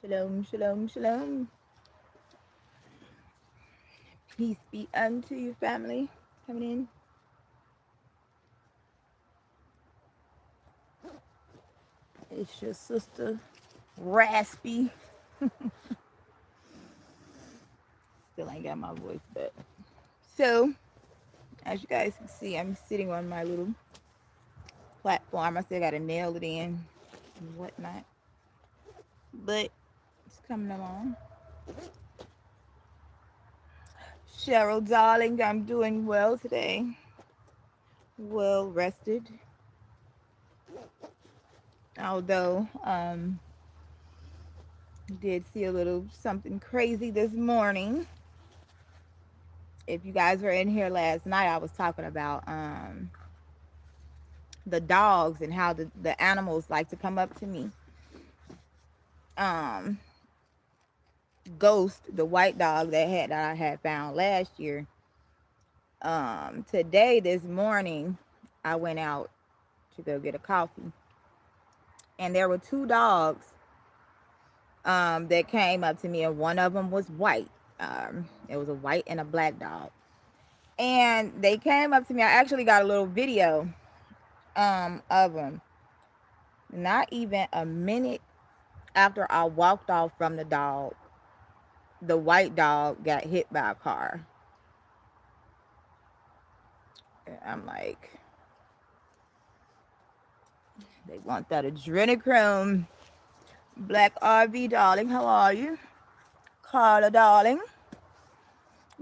Shalom, shalom, shalom. Peace be unto you, family. Coming in. It's your sister, Raspy. Still ain't got my voice back. So, as you guys can see, I'm sitting on my little platform. I still got to nail it in and whatnot. But it's coming along. Cheryl, darling, I'm doing well today. Well rested. Although, did see a little something crazy this morning. If you guys were in here last night, I was talking about the dogs and how the animals like to come up to me. Um, Ghost, the white dog that I had found last year. Today, this morning, I went out to go get a coffee, and there were two dogs that came up to me, and one of them was white. It was a white and a black dog, and they came up to me. I actually got a little video of them. Not even a minute after I walked off from the dog, the white dog got hit by a car. And I'm like, they want that adrenochrome. Black RV, darling, how are you? Carla, darling.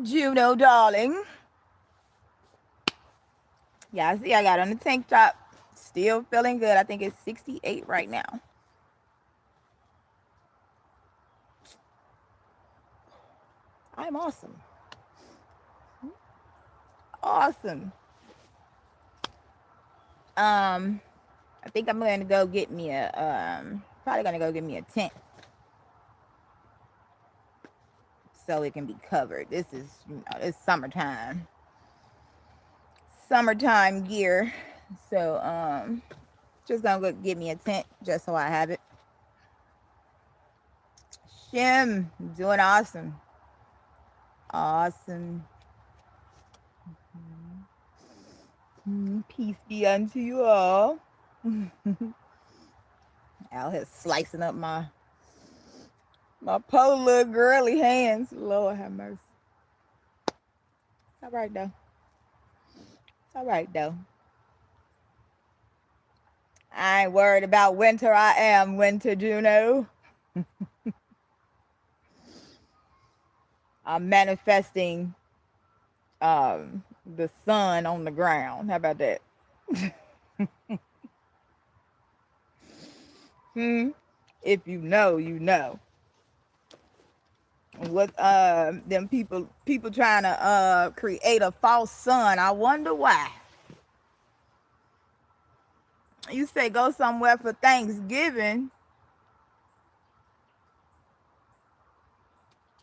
Juno, darling. Yeah, I see I got on the tank top. Still feeling good. I think it's 68 right now. I'm awesome. Awesome. I think I'm gonna go get me probably gonna go get me a tent so it can be covered. This is, it's summertime. Summertime gear. So just gonna go get me a tent just so I have it. Shim, doing awesome. Awesome. Peace be unto you all. Out here slicing up my poor little girly hands. Lord have mercy. It's all right though. It's all right though. I ain't worried about winter. I am winter, Juno. I'm manifesting the sun on the ground. How about that? If you know, you know. With them people trying to create a false sun. I wonder why. You say go somewhere for Thanksgiving,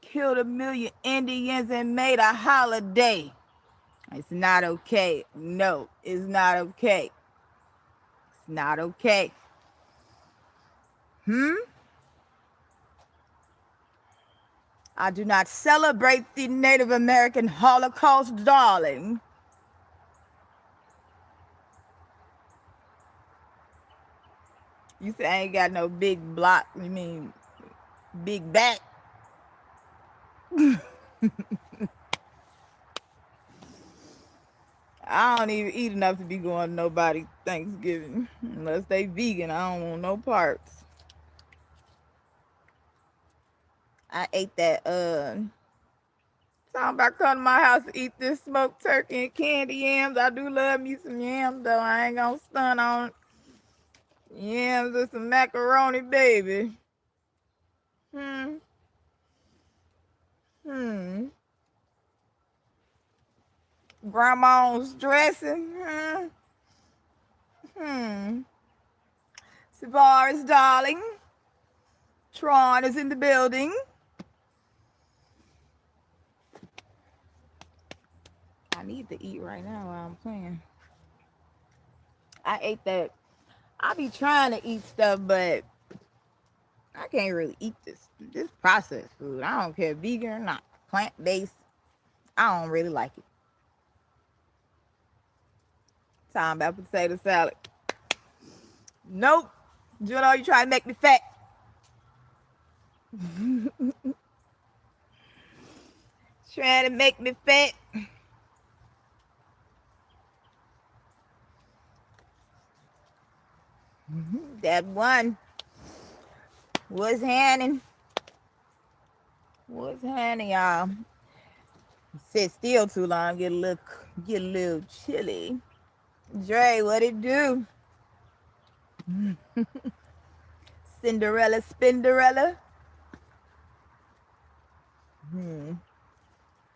killed 1,000,000 Indians and made a holiday. It's not okay. No, it's not okay. It's not okay. I do not celebrate the Native American Holocaust, darling. You say I ain't got no big block. You mean big back? I don't even eat enough to be going to nobody Thanksgiving. Unless they vegan, I don't want no parts. I ate that talking about coming to my house to eat this smoked turkey and candy yams. I do love me some yams though. I ain't gonna stun on it. Yams and some macaroni, baby. Grandma's dressing. Savaris, darling. Tron is in the building. I need to eat right now while I'm playing. I ate that. I be trying to eat stuff, but I can't really eat this processed food. I don't care vegan or not, plant-based. I don't really like it. Talking about potato salad. Nope. Juno, you trying to make me fat. Trying to make me fat. That one. What's happening? What's happening, y'all? Sit still too long, get a little chilly. Dre, what it do? Cinderella, Spinderella.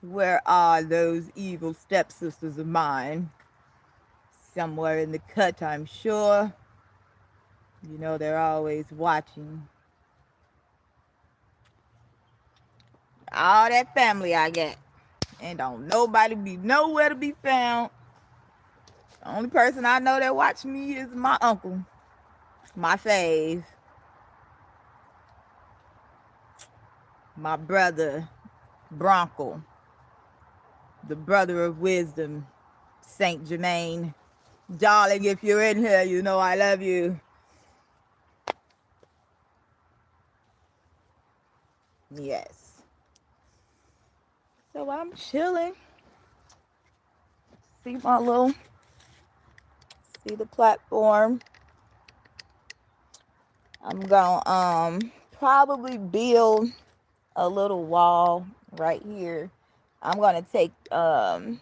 Where are those evil stepsisters of mine? Somewhere in the cut, I'm sure. You know they're always watching. All that family I got. And don't nobody be nowhere to be found. The only person I know that watch me is my uncle. My fave. My brother, Bronco. The brother of wisdom, Saint Germain. Darling, if you're in here, you know I love you. Yes. So I'm chilling. See the platform. I'm gonna probably build a little wall right here. I'm gonna take the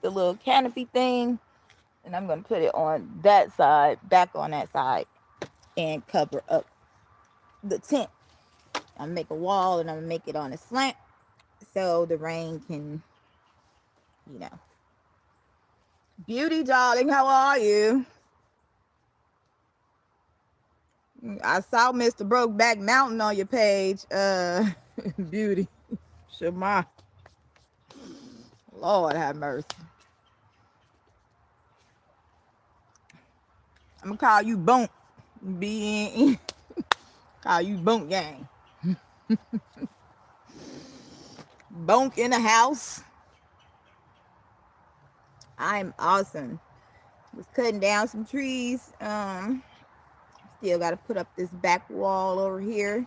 little canopy thing, and I'm gonna put it on that side, back on that side, and cover up the tent. I'm gonna make a wall, and I'm gonna make it on a slant so the rain can, you know. Beauty, darling, how are you? I saw Mr. Brokeback Mountain on your page. Beauty. Shema. Lord have mercy. I'm gonna call you Bunk. B-N-E. Call you Bunk Gang. Bunk in the house. I'm awesome. Was cutting down some trees. Still got to put up this back wall over here.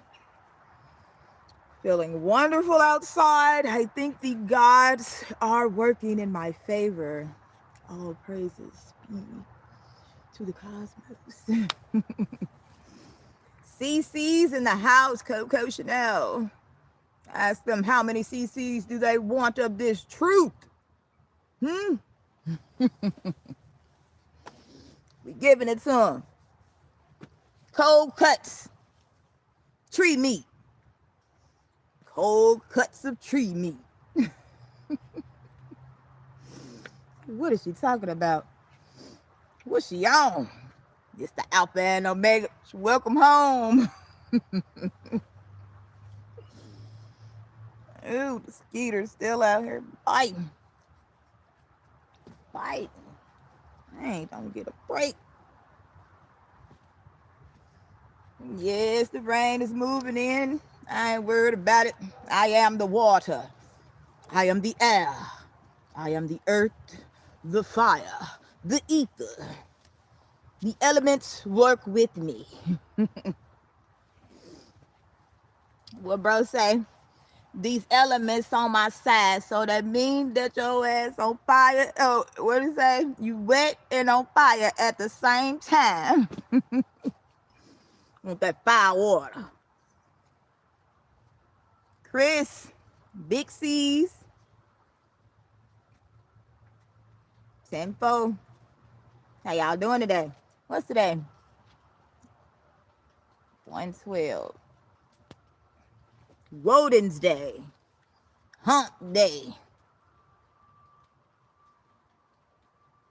Feeling wonderful outside. I think the gods are working in my favor. All praises be to the cosmos. CC's in the house, Coco Chanel. Ask them how many CC's do they want of this truth? We giving it to them. Cold cuts. Tree meat. Cold cuts of tree meat. What is she talking about? What's she on? It's the Alpha and Omega. Welcome home. Ooh, the skeeter's still out here biting. Biting. I ain't gonna get a break. Yes, the rain is moving in. I ain't worried about it. I am the water. I am the air. I am the earth, the fire, the ether. The elements work with me. What bro say? These elements on my side, so that means that your ass on fire. Oh, what do you say? You wet and on fire at the same time. Want that fire water. Chris, Big C's, 10-4. How y'all doing today? What's today? 112. Woden's Day. Hump Day.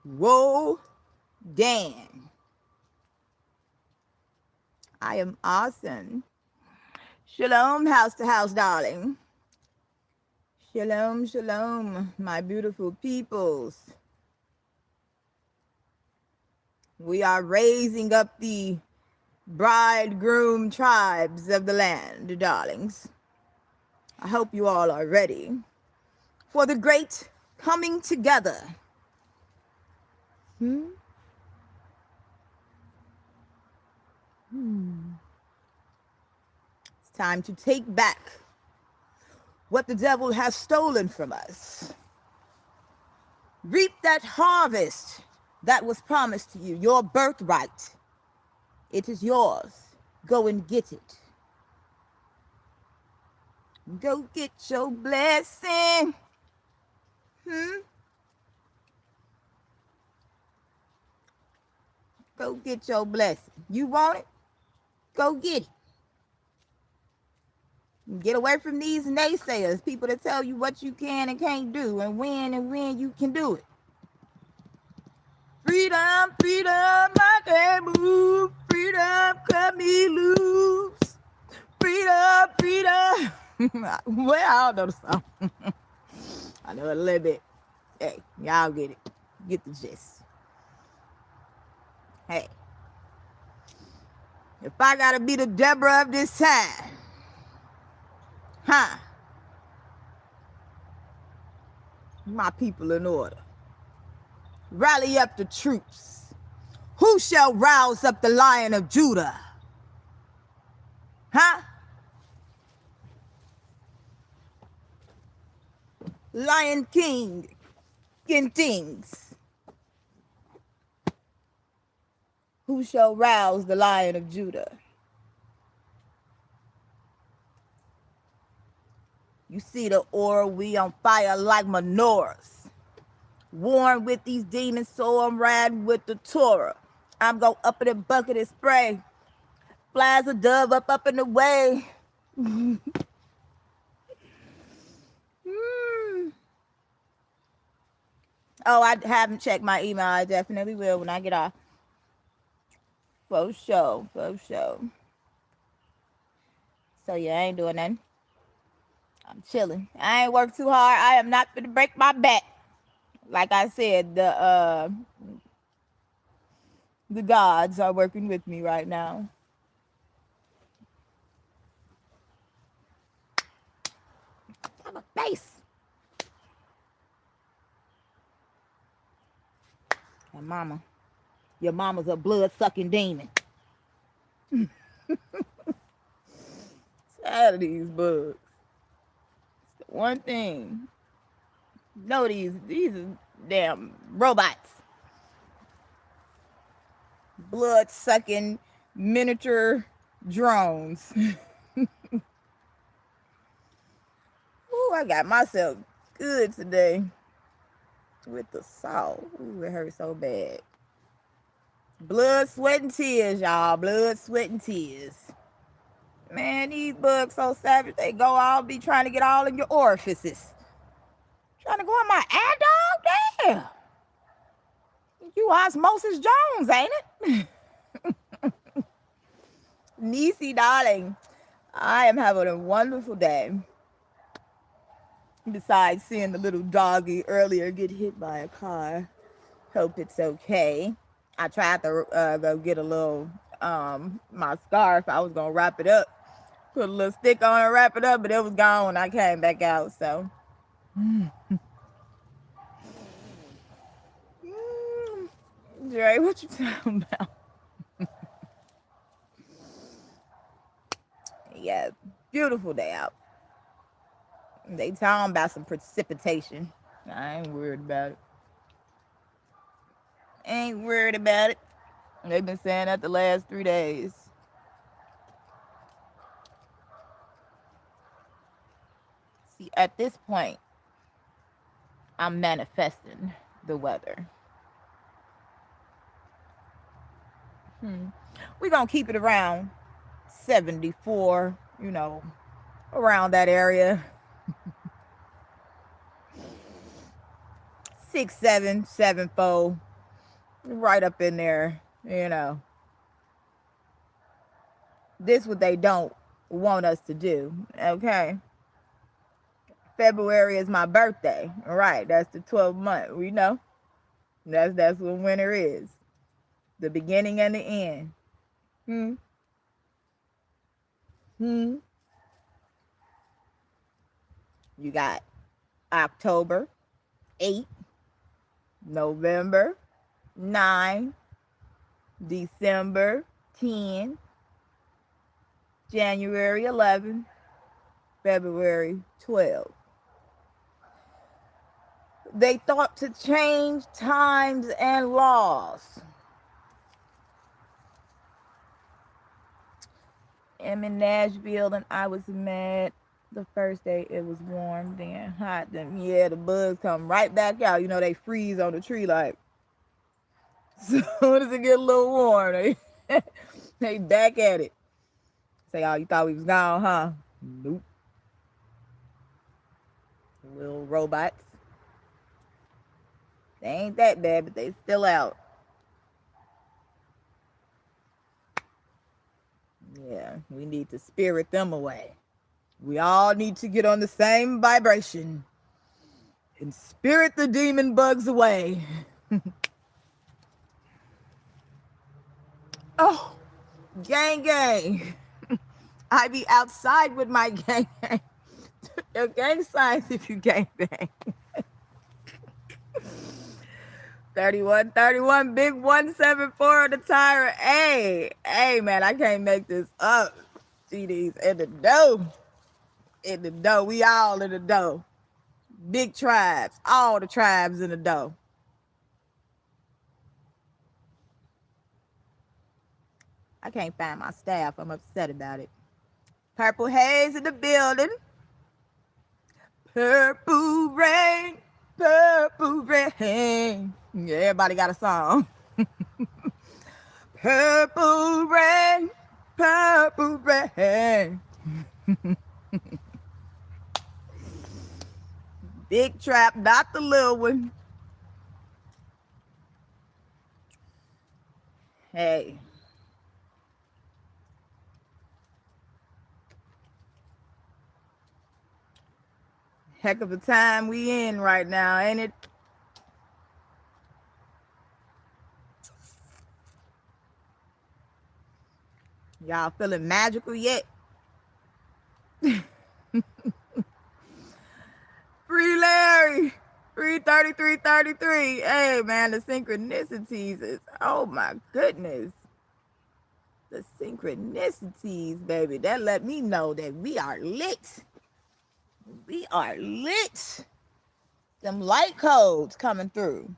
Whoa, Dan. I am awesome. Shalom, house to house, darling. Shalom, shalom, my beautiful peoples. We are raising up the bridegroom tribes of the land, darlings. I hope you all are ready for the great coming together. It's time to take back what the devil has stolen from us. Reap that harvest that was promised to you, your birthright. It is yours. Go and get it. Go get your blessing. Go get your blessing. You want it? Go get it. Get away from these naysayers, people that tell you what you can and can't do, and when you can do it. Freedom, freedom, I can't move. Freedom, cut me loose. Freedom, freedom. Well, I don't know the song. I know a little bit. Hey, y'all get it. Get the gist. Hey, if I gotta be the Deborah of this time, my people in order. Rally up the troops. Who shall rouse up the Lion of Judah? Lion King and things. Who shall rouse the Lion of Judah? You see the aura, we on fire like menorahs. Worn with these demons, so I'm riding with the Torah. I'm go up in the bucket and spray. Flies a dove up in the way. Oh, I haven't checked my email. I definitely will when I get off. For sure, for sure. So yeah, I ain't doing nothing. I'm chilling. I ain't worked too hard. I am not gonna break my back. Like I said, the gods are working with me right now. I'm a face. Your mama's a blood-sucking demon. Tired of these bugs. It's the one thing. No, these are damn robots. Blood-sucking miniature drones. Ooh, I got myself good today with the salt. Ooh, it hurt so bad. Blood, sweat, and tears, y'all. Blood, sweat, and tears. Man, these bugs so savage. They go all be trying to get all in your orifices. Trying to go in my eye, dog? Damn. You Osmosis Jones, ain't it? Niecy, darling, I am having a wonderful day. Besides seeing the little doggy earlier get hit by a car. Hope it's okay. I tried to go get a little, my scarf. I was going to wrap it up. Put a little stick on and wrap it up, but it was gone when I came back out, so. Dre, what you talking about? Yeah, beautiful day out. They talking about some precipitation. I ain't worried about it. Ain't worried about it. They've been saying that the last 3 days. See, at this point, I'm manifesting the weather. We're going to keep it around 74, around that area. 6'7", 7'4", right up in there, This is what they don't want us to do, okay? February is my birthday, right? That's the 12th month, we know. That's what winter is. The beginning and the end. You got October 8, November 9, December 10, January 11, February 12. They thought to change times and laws. I'm in Nashville and I was mad. The first day it was warm, then hot, then yeah, the bugs come right back out. You know, they freeze on the tree like as soon as it get a little warm, they back at it. Say, oh, you thought we was gone, huh? Nope. Little robots. They ain't that bad, but they still out. Yeah, we need to spirit them away. We all need to get on the same vibration and spirit the demon bugs away. Oh, gang gang. I be outside with my gang gang. Your gang signs if you gang bang. 3131 big 174 on the tire. Hey, man, I can't make this up. GD's in the dough. In the dough. We all in the dough. Big tribes. All the tribes in the dough. I can't find my staff. I'm upset about it. Purple haze in the building. Purple rain. Purple rain. Yeah, everybody got a song. Purple rain. Purple rain. Big trap, not the little one. Hey. Heck of a time we in right now, ain't it? Y'all feeling magical yet? Free Larry. 33333. Hey man, the synchronicities is, oh my goodness. The synchronicities, baby. That let me know that we are lit. We are lit. Them light codes coming through.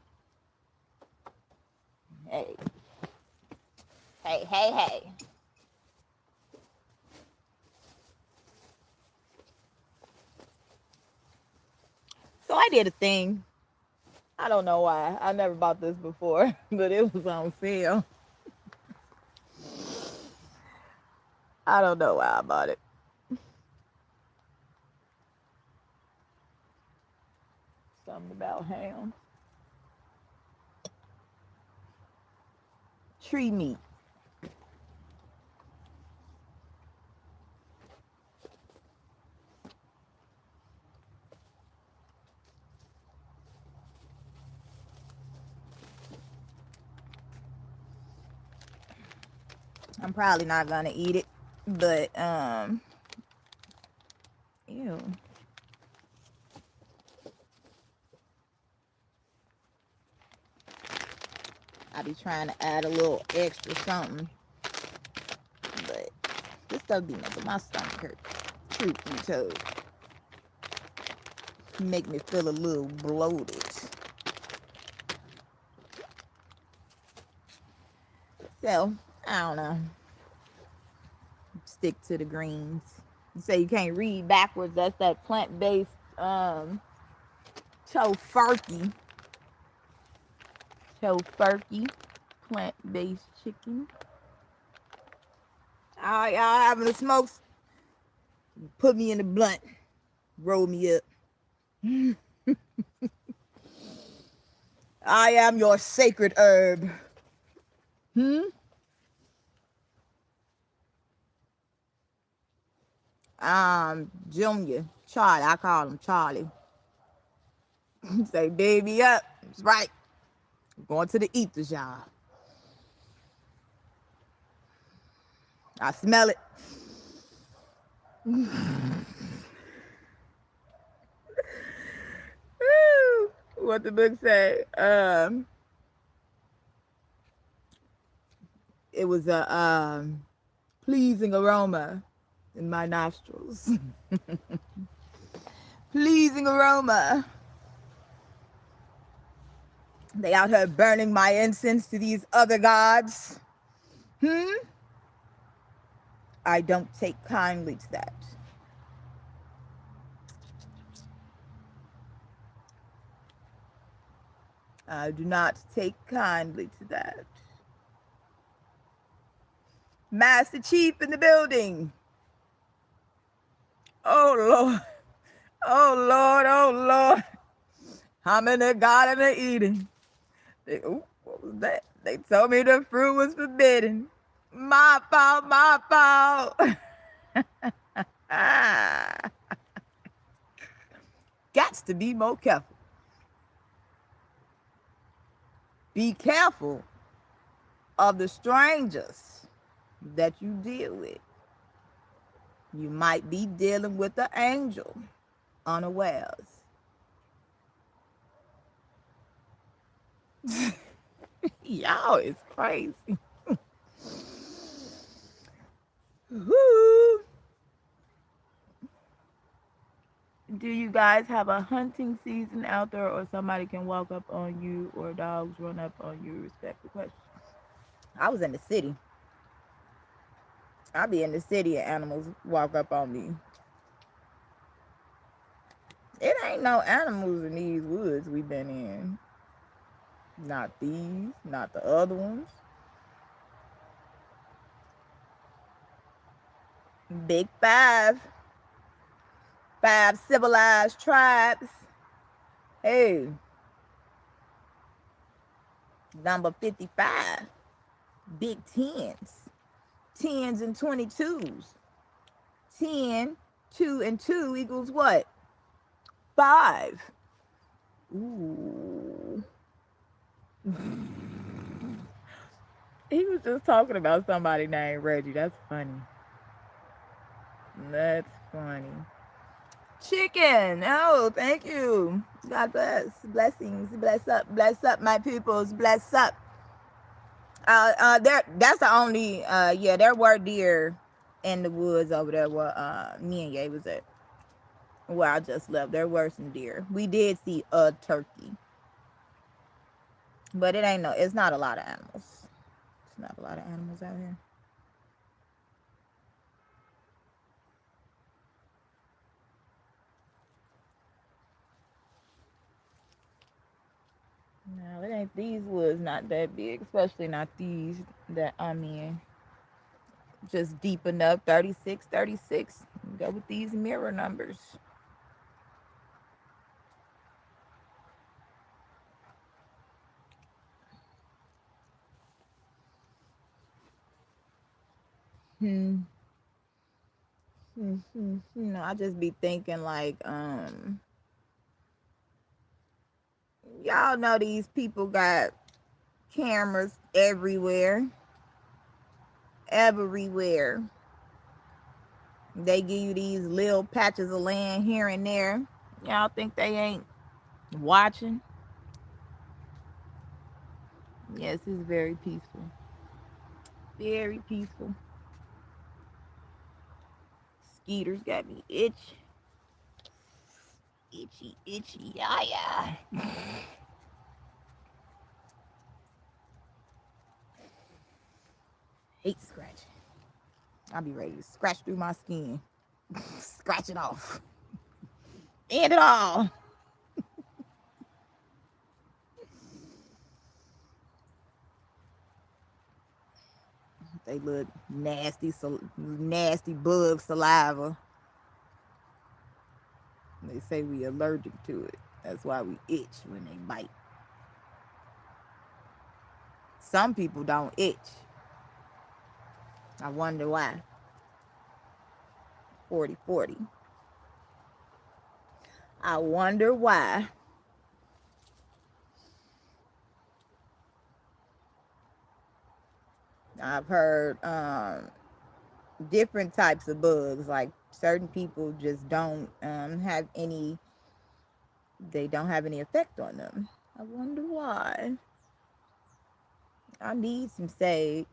Hey. Hey, hey, hey. So I did a thing. I don't know why. I never bought this before, but it was on sale. I don't know why I bought it. Something about ham. Tree meat. I'm probably not gonna eat it, but ew. I be trying to add a little extra something, but this stuff be making my stomach hurt. Truth be told, make me feel a little bloated. So I don't know. Stick to the greens. You say you can't read backwards. That's that plant-based tofurkey. Tofurkey, plant-based chicken. All y'all having the smokes? Put me in the blunt. Roll me up. I am your sacred herb. Junior, Charlie, I call him Charlie. Say, baby up. That's right. I'm going to the ethers, y'all. I smell it. What the book say? It was a pleasing aroma in my nostrils. Pleasing aroma. They out here burning my incense to these other gods. I don't take kindly to that. I do not take kindly to that. Master Chief in the building. Oh Lord. Oh Lord. Oh Lord. I'm in the Garden of Eden. What was that? They told me the fruit was forbidden. My fault, my fault. Gots to be more careful. Be careful of the strangers that you deal with. You might be dealing with an angel unawares. Y'all is crazy. Woo. Do you guys have a hunting season out there, or somebody can walk up on you, or dogs run up on you? Respect the question. I was in the city. I be in the city and animals walk up on me. It ain't no animals in these woods we've been in. Not these, not the other ones. Big five. 5 civilized tribes. Hey, number 55. Big tens. 10s and 22s. 10, 2 and 2 equals what? 5. Ooh. He was just talking about somebody named Reggie. That's funny. That's funny. Chicken. Oh, thank you. God bless. Blessings. Bless up, my peoples. Bless up. There. That's the only. Yeah, there were deer in the woods over there where me and Ye was at. Where I just left. There were some deer. We did see a turkey, but it ain't no. It's not a lot of animals. It's not a lot of animals out here. No, it ain't. These woods not that big, especially not these that I'm in. Just deep enough. 36, 36. Go with these mirror numbers. I just be thinking like, y'all know these people got cameras everywhere. Everywhere. They give you these little patches of land here and there. Y'all think they ain't watching? Yes, it's very peaceful. Very peaceful. Skeeters got me itch. Itchy, itchy, yeah. Hate scratching. I'll be ready to scratch through my skin. Scratch it off. End it all. They look nasty, nasty bug saliva. They say we allergic to it. That's why we itch when they bite. Some people don't itch. I wonder why. 40-40. I wonder why. I've heard different types of bugs. Like certain people just don't have any, they don't have any effect on them. I wonder why. I need some sage.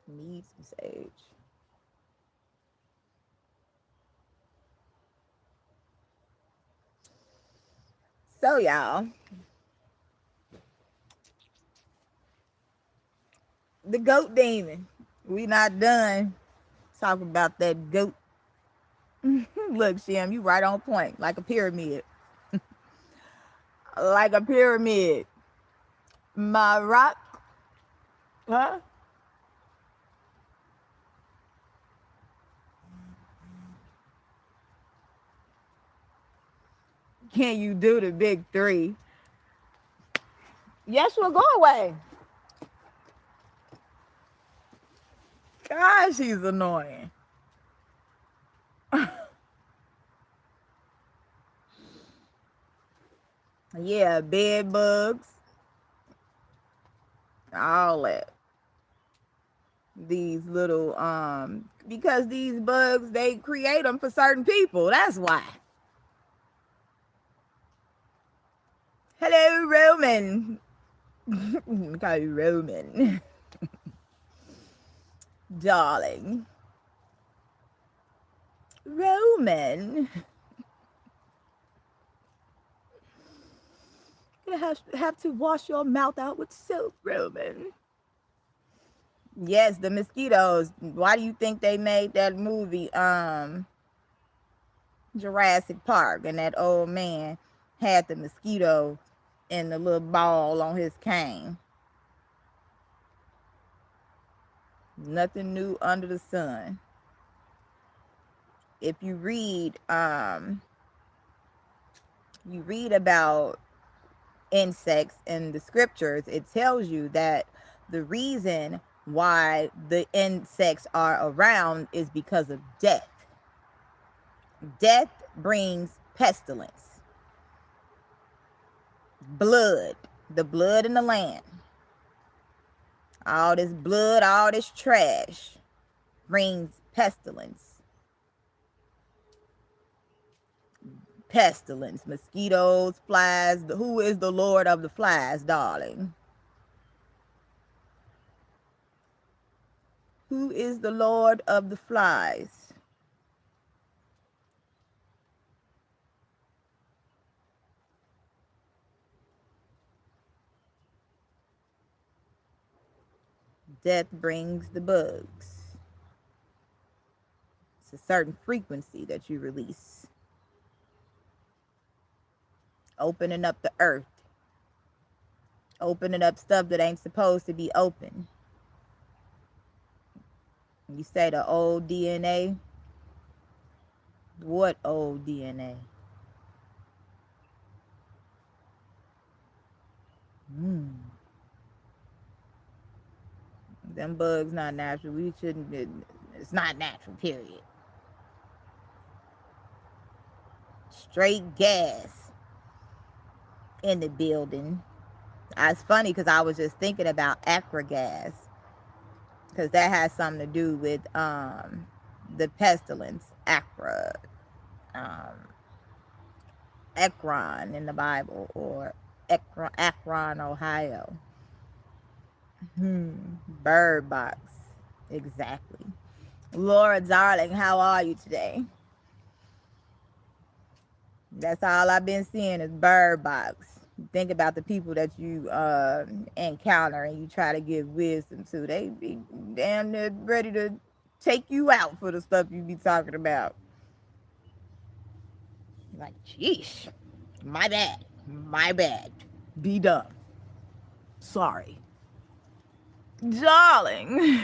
Need some sage. So y'all, the goat demon. We not done talking about that goat. Look, Shem, you right on point, like a pyramid. Like a pyramid. My rock, huh? Can you do the big three? Yes, we'll go away. Gosh, she's annoying. Yeah, bed bugs, all that. These little because these bugs, they create them for certain people. That's why. Hello, Roman. Call you Roman. Darling. Roman. You have to wash your mouth out with soap, Roman. Yes, the mosquitoes. Why do you think they made that movie, Jurassic Park, and that old man had the mosquito and the little ball on his cane? Nothing new under the sun. If you read about insects in the scriptures, it tells you that the reason why the insects are around is because of death. Death brings pestilence, blood, the blood in the land. All this blood, all this trash brings pestilence. Pestilence, mosquitoes, flies. Who is the Lord of the flies, darling? Who is the Lord of the flies? Death brings the bugs. It's a certain frequency that you release, opening up the earth, opening up stuff that ain't supposed to be open. You say the old DNA. What old DNA? Them bugs not natural. We shouldn't. It's not natural. Period. Straight gas in the building. It's funny because I was just thinking about Acra gas, because that has something to do with the pestilence. Acra, um, Ekron in the Bible, or Akron, Ohio. Bird box. Exactly. Laura, darling, how are you today? That's all I've been seeing is bird box. Think about the people that you encounter and you try to give wisdom to. They be damn near ready to take you out for the stuff you be talking about. Like, sheesh, my bad, my bad. Be done. Sorry. Darling.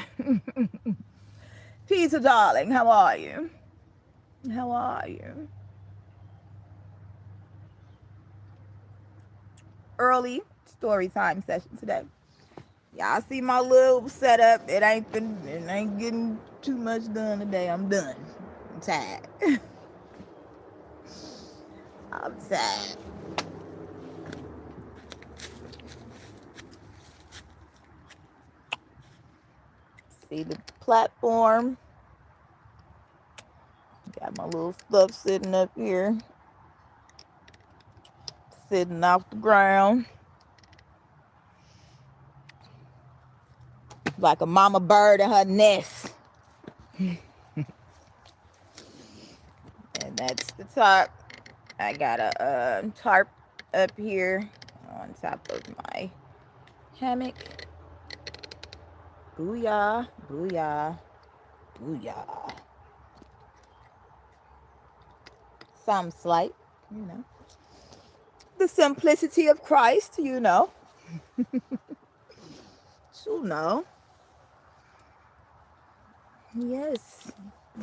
Peter, darling, how are you? How are you? Early story time session today. Y'all see my little setup. It ain't getting too much done today. I'm done. I'm tired. I'm tired. see the platform. Got my little stuff sitting up here, sitting off the ground like a mama bird in her nest. And that's the top. I got a tarp up here on top of my hammock. Booyah, booyah, booyah. Some slight, you know. The simplicity of Christ, you know. You know. Yes,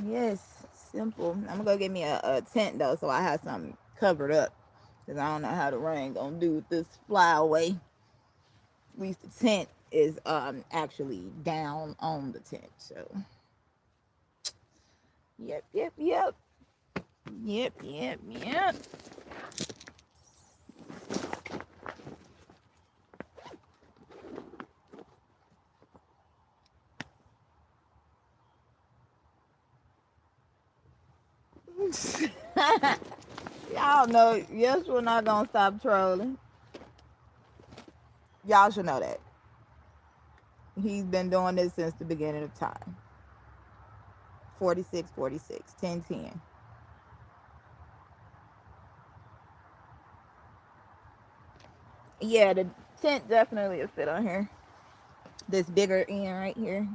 yes, simple. I'm gonna go get me a tent though, so I have something covered up, because I don't know how the rain gonna do with this flyaway. At least the tent is actually down on the tent, so yep. Y'all know, yes, we're not gonna stop trolling. Y'all should know that. He's been doing this since the beginning of time. 46, 46, 10, 10. Yeah, the tent definitely will fit on here. This bigger end right here.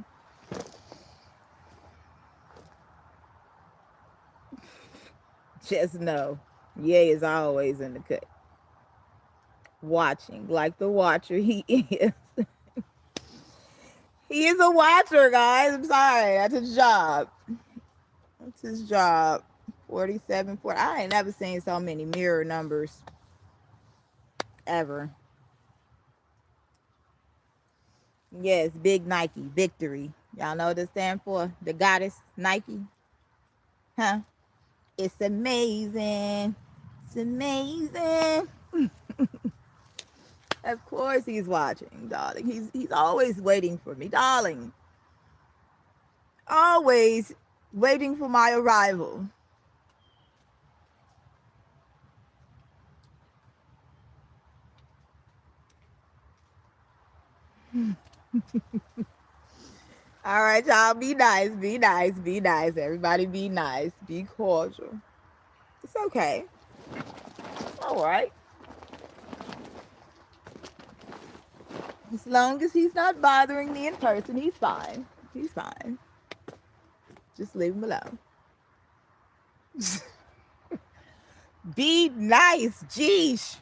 Just know, Ye is always in the cut. Watching, like the watcher he is. He is a watcher, guys. I'm sorry. That's his job. That's his job. 47, 40. I ain't never seen so many mirror numbers ever. Yes, big Nike, victory. Y'all know what this stands for? The goddess Nike. Huh? It's amazing. It's amazing. Of course he's watching, darling. He's always waiting for me, darling. Always waiting for my arrival. All right, y'all, be nice, be nice, be nice. Everybody be nice, be cordial. It's okay. All right. As long as he's not bothering me in person, he's fine. He's fine. Just leave him alone. Be nice, geesh.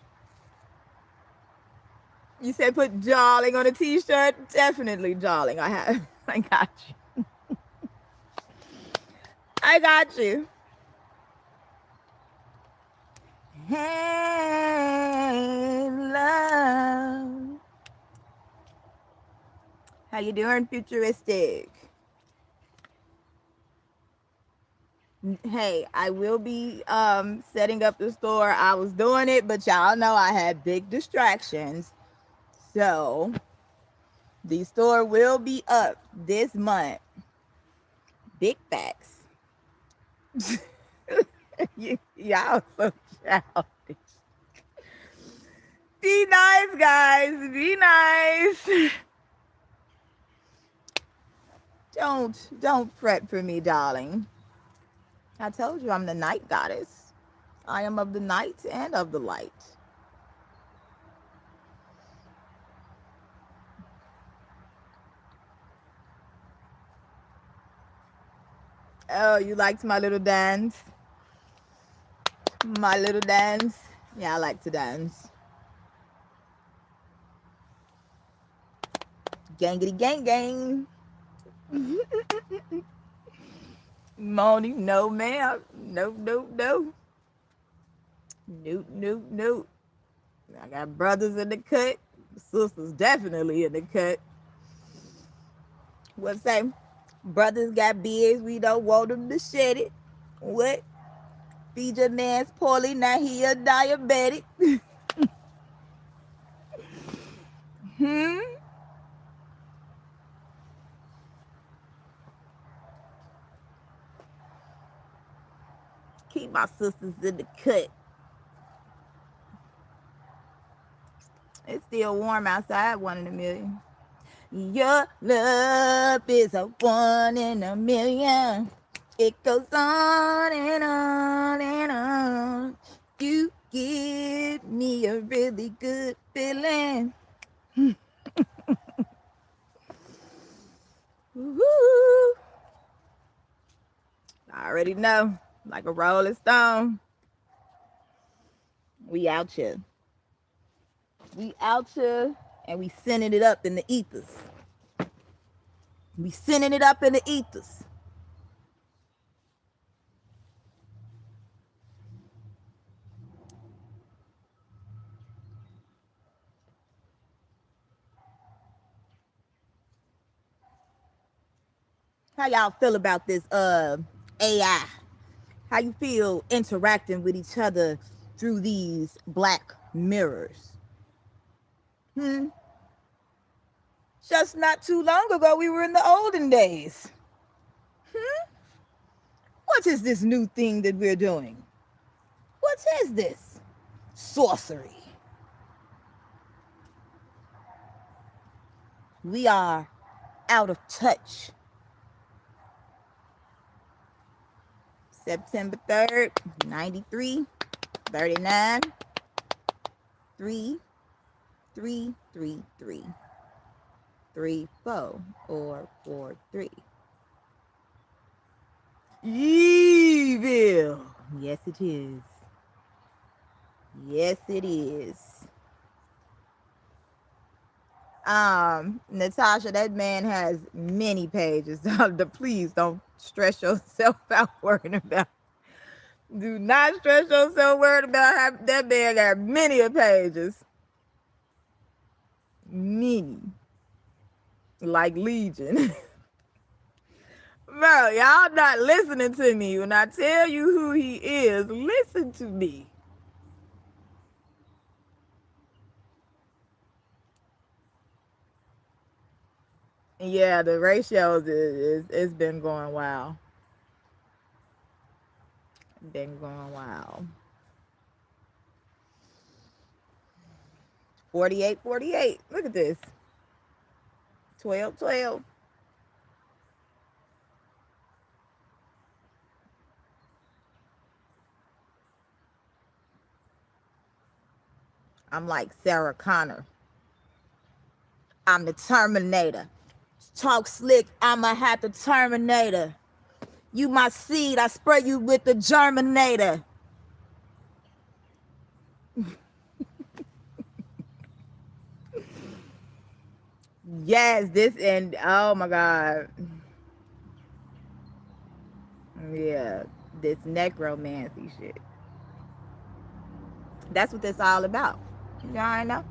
You said put darling on a t-shirt? Definitely darling. I got you. I got you. Hey, love. How you doing, futuristic? Hey, I will be setting up the store. I was doing it, but y'all know I had big distractions. So the store will be up this month. Big facts. Y'all so childish. Be nice, guys. Be nice. Don't fret for me, darling. I told you I'm the night goddess. I am of the night and of the light. Oh, you liked my little dance? My little dance? Yeah, I like to dance. Gangity gang gang. Moni, no ma'am. No. Nope. I got brothers in the cut. Sisters definitely in the cut. What's that? Brothers got beards. We don't want them to shed it. What? Feed your man's poorly. Now he a diabetic. My sisters in the cut. It's still warm outside, 1 in a million. Your love is a 1 in a million. It goes on and on and on. You give me a really good feeling. Woo! I already know, like a Rolling Stone. We out here. We out here and we sending it up in the ethers. We sending it up in the ethers. How y'all feel about this AI? How you feel interacting with each other through these black mirrors? Just not too long ago, we were in the olden days. What is this new thing that we're doing? What is this? Sorcery. We are out of touch. September 3rd, 93, 39, 3, 3, 3, 3, 3, 4, or 4, 3. Evil. Yes, it is. Yes, it is. Natasha, that man has many pages. Please don't stress yourself out worrying about. Do not stress yourself worried about how that man got many pages. Many. Like Legion. Bro, y'all not listening to me. When I tell you who he is, listen to me. Yeah, the ratios it's been going wild. Been going wild. 48, 48. Look at this. 12, 12. I'm like Sarah Connor. I'm the Terminator. Talk slick, I'ma have the Terminator. You my seed, I spray you with the Germinator. Yes, this and oh my God. Yeah, this necromancy shit. That's what it's all about. Y'all know?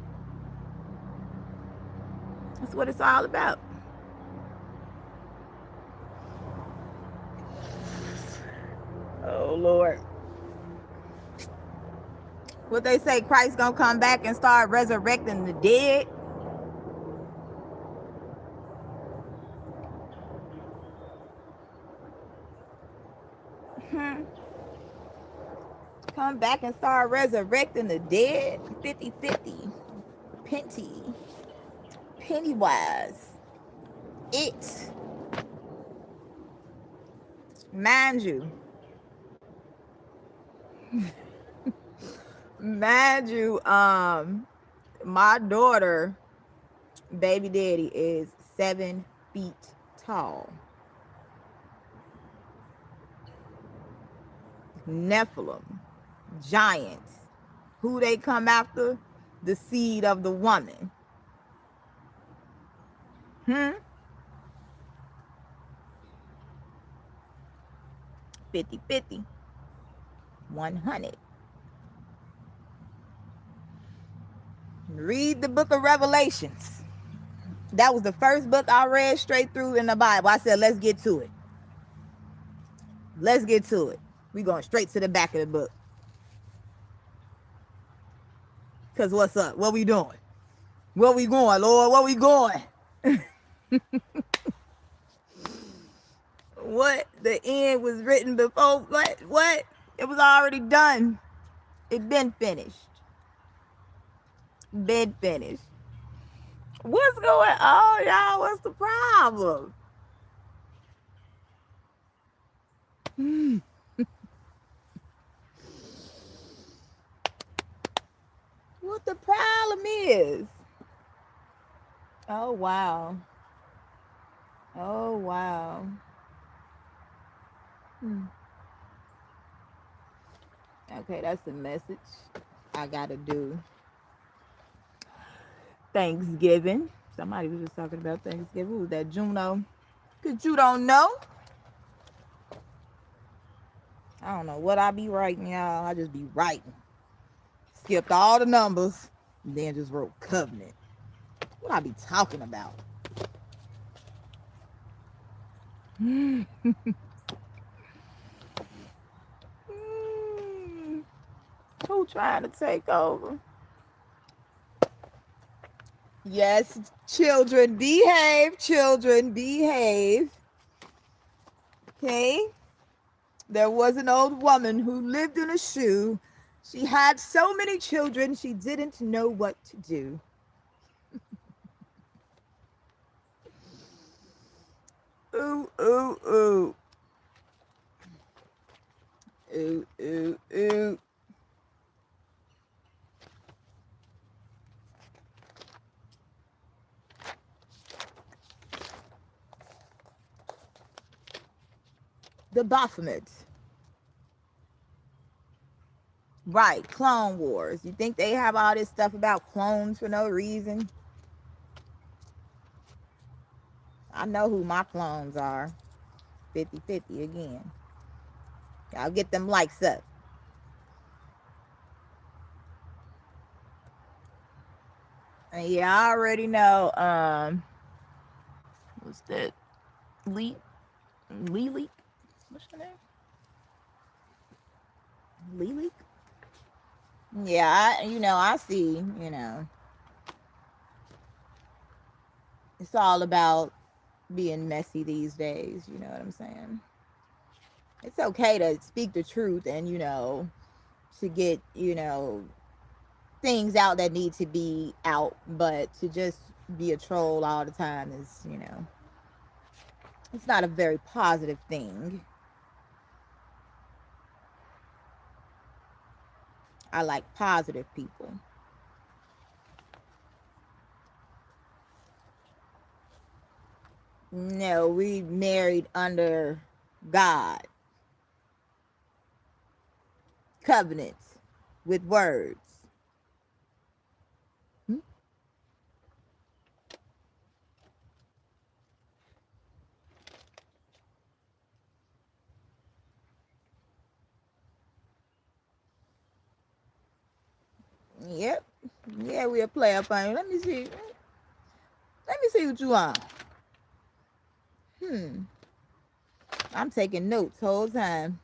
That's what it's all about. Oh Lord. What they say, Christ gonna come back and start resurrecting the dead? Come back and start resurrecting the dead? 50-50. Pennywise. It. Mind you. My daughter, baby daddy, is 7 feet tall. Nephilim, giants. Who they come after? The seed of the woman. 50-50. 100. Read the book of Revelations. That was the first book I read straight through in the Bible. I said, let's get to it. Let's get to it. We going straight to the back of the book. Because what's up? What we doing? Where we going, Lord? Where we going? What? The end was written before? What? It was already done. It been finished. Been finished. What's going on, y'all? What's the problem? What the problem is? Oh, wow. Oh, wow. Okay, that's the message I gotta do. Thanksgiving. Somebody was just talking about Thanksgiving. Who was that? Juno. Cause you don't know. I don't know what I be writing, y'all. I just be writing. Skipped all the numbers, and then just wrote covenant. What I be talking about? Who trying to take over? Yes, children, behave. Children, behave. Okay? There was an old woman who lived in a shoe. She had so many children, she didn't know what to do. Ooh, ooh, ooh. Ooh, ooh, ooh. The BAPHOMET. Right, Clone Wars. You think they have all this stuff about clones for no reason? I know who my clones are. 50-50 again. Y'all get them likes up. And yeah, I already know, what's that? Lee? What's her name? Lee? Yeah, I see, it's all about being messy these days, you know what I'm saying? It's okay to speak the truth and, to get, things out that need to be out, but to just be a troll all the time is, it's not a very positive thing. I like positive people. No, we married under God. Covenants with words. Hmm? Yep. Yeah, we'll play up on you. Let me see. Let me see what you on. I'm taking notes whole time.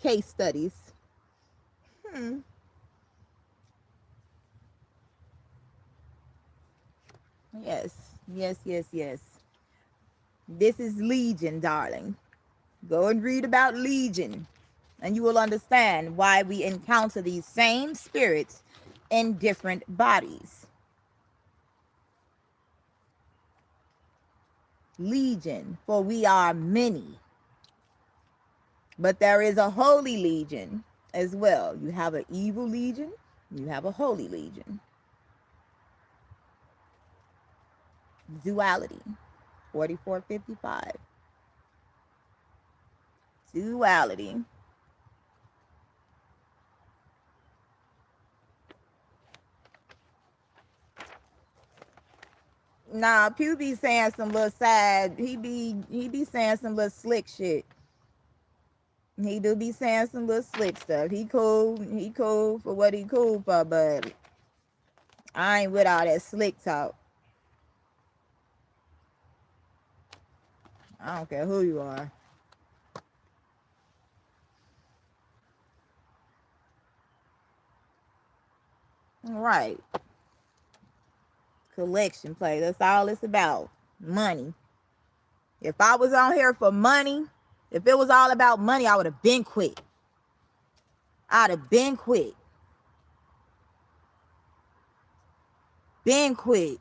Case studies. Yes. Yes, yes, yes. This is Legion, darling. Go and read about Legion, and you will understand why we encounter these same spirits in different bodies. Legion, for we are many. But there is a holy legion as well. You have an evil legion, you have a holy legion. Duality, 4455. Duality. Nah, Pew be saying some little side. He be saying some little slick shit. He do be saying some little slick stuff. He cool. He cool for what he cool for, but I ain't with all that slick talk. I don't care who you are. Right. Collection play. That's all it's about. Money. If I was on here for money, If it was all about money, I would have been quit. I'd have been quit. Been quit.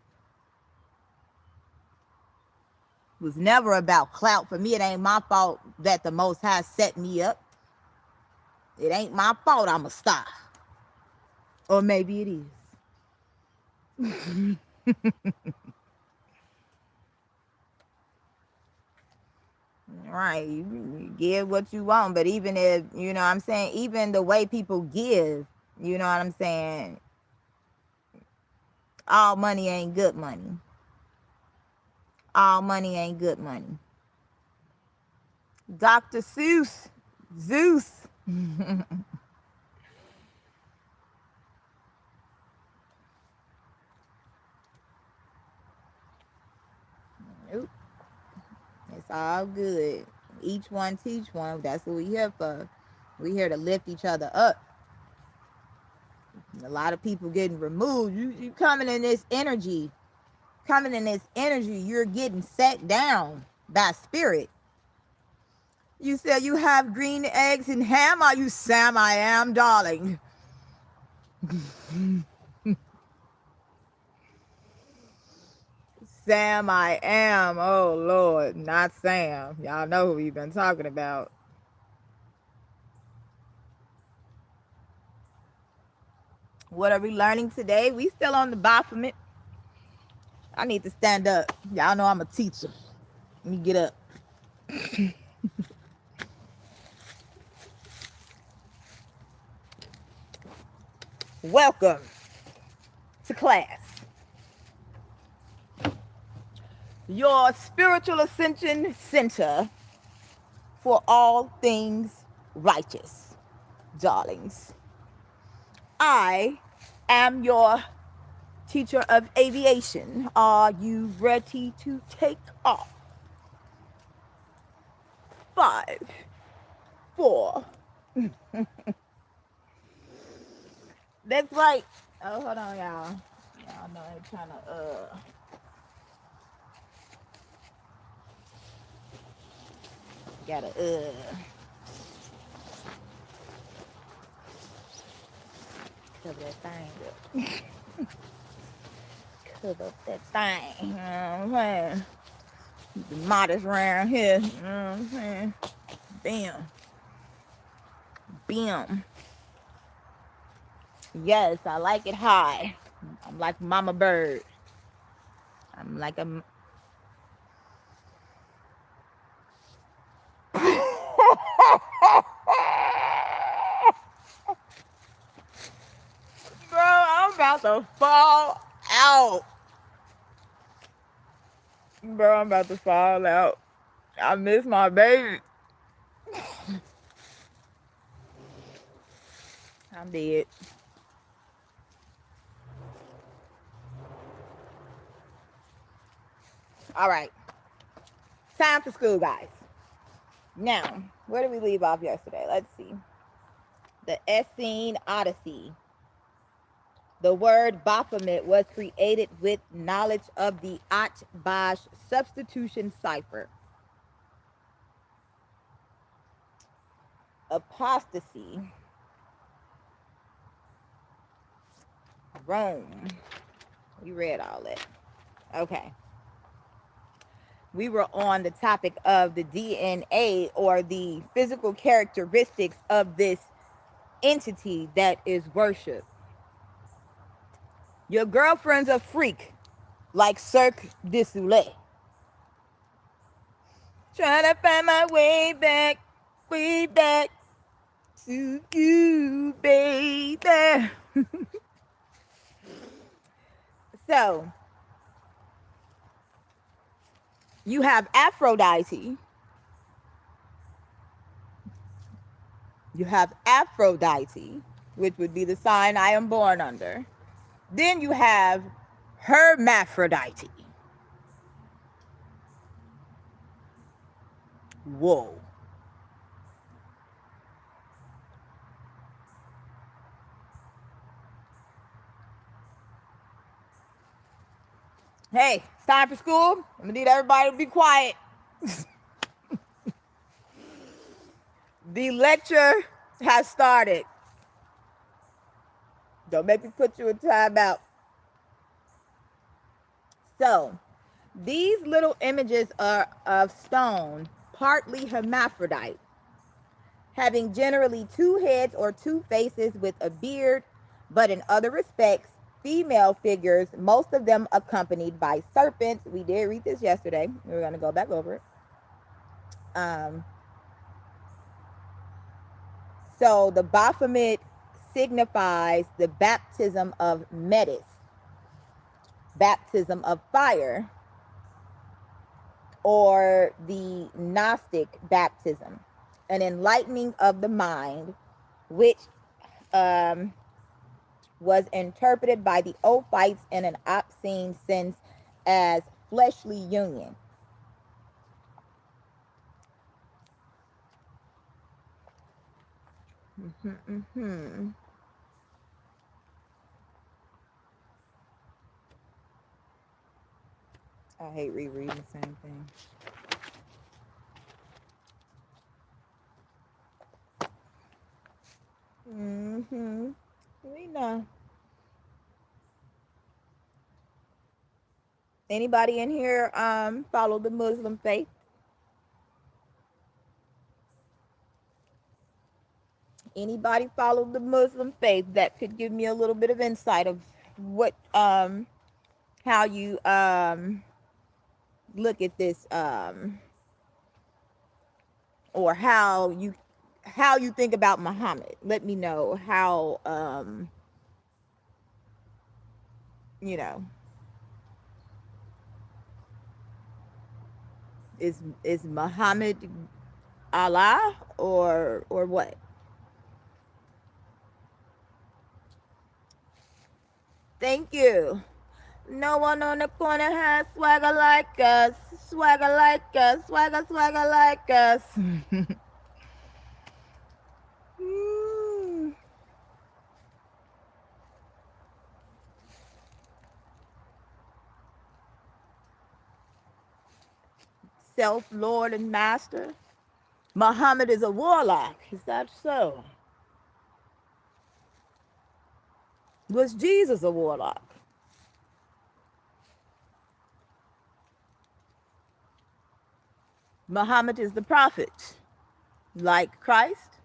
It was never about clout. For me, it ain't my fault that the Most High set me up. It ain't my fault I'm a star. Or maybe it is. Right, you give what you want, but even if, you know what I'm saying, even the way people give, you know what I'm saying, all money ain't good money. All money ain't good money. Dr. Seuss, Zeus. Nope. It's all good. Each one teach one. That's what we here for. We here to lift each other up. A lot of people getting removed. You coming in this energy. Coming in this energy, you're getting set down by spirit. You said you have green eggs and ham. Are you Sam? I am, darling. Sam, I am. Oh, Lord, not Sam. Y'all know who we've been talking about. What are we learning today? We still on the BAPHOMET. I need to stand up. Y'all know I'm a teacher. Let me get up. Welcome to class. Your spiritual ascension center for all things righteous, darlings. I am your teacher of aviation. Are you ready to take off? 5, 4. That's right. Oh, hold on, y'all. Y'all know I'm trying to gotta cover that thing up. Cover up that thing. You know what I'm saying? Be modest around here. You know what I'm saying? Bam. Bam. Yes, I like it high. I'm like Mama Bird. I'm like a Bro, I'm about to fall out. Bro, I'm about to fall out. I miss my baby. I'm dead. All right. Time for school, guys. Now, where did we leave off yesterday? Let's see. The Essene Odyssey. The word Baphomet was created with knowledge of the Atbash substitution cipher. Apostasy. Rome. We read all that. Okay. We were on the topic of the DNA, or the physical characteristics of this entity that is worshiped. Your girlfriend's a freak, like Cirque du Soleil. Trying to find my way back to you, baby. So, you have Aphrodite. You have Aphrodite, which would be the sign I am born under. Then you have Hermaphrodite. Whoa. Hey, it's time for school. I'm gonna need everybody to be quiet. The lecture has started. Don't make me put you in timeout. So, these little images are of stone, partly hermaphrodite, having generally two heads or two faces with a beard, but in other respects, female figures, most of them accompanied by serpents. We did read this yesterday. We're going to go back over it. Um, so the Baphomet signifies the baptism of Metis, baptism of fire, or the Gnostic baptism, an enlightening of the mind, which um, was interpreted by the Ophites in an obscene sense as fleshly union. I hate rereading the same thing. We know. Anybody in here follow the Muslim faith? Anybody follow the Muslim faith that could give me a little bit of insight of what how you look at this or how you think about Muhammad. Let me know how you know, is Muhammad Allah or what? Thank you. No one on the corner has swagger like us, swagger like us, swagger, swagger like us. Self, Lord, and Master. Muhammad is a warlock. Is that so? Was Jesus a warlock? Muhammad is the prophet, like Christ.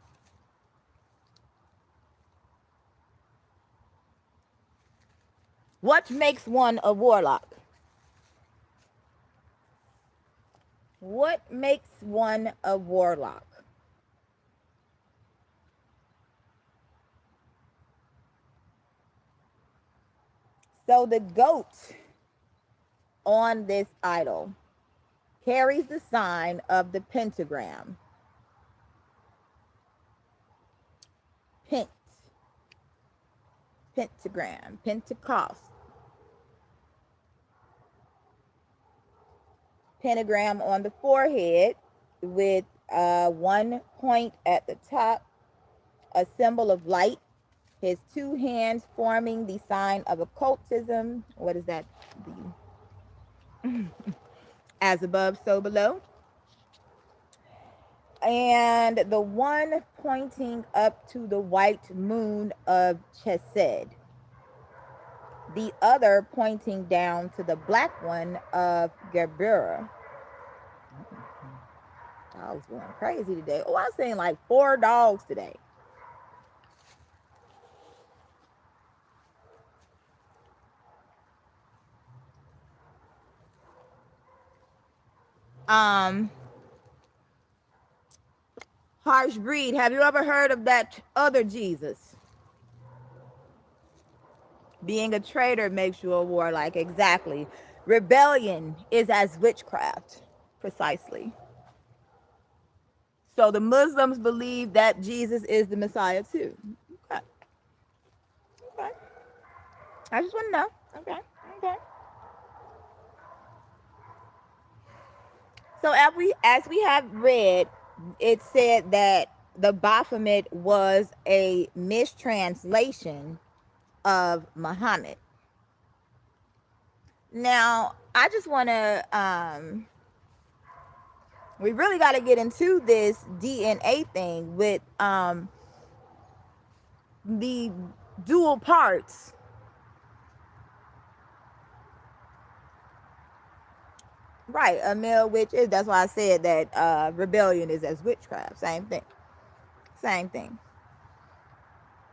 What makes one a warlock? What makes one a warlock? So the goat on this idol carries the sign of the pentagram. Pent, pentagram, Pentecost. Pentagram on the forehead with one point at the top, a symbol of light. His two hands forming the sign of occultism. What is that? As above, so below. And the one pointing up to the white moon of Chesed. The other pointing down to the black one of Geburah. I was going crazy today. Oh, I was saying like 4 dogs today. Harsh breed. Have you ever heard of that other Jesus? Being a traitor makes you a warlike. Exactly. Rebellion is as witchcraft. Precisely. So the Muslims believe that Jesus is the Messiah too. Okay. Okay. I just want to know. Okay. Okay. So as we have read, it said that the Baphomet was a mistranslation of Muhammad. Now, I just want to We really got to get into this DNA thing with the dual parts. Right, a male witch is. That's why I said that rebellion is as witchcraft. Same thing. Same thing.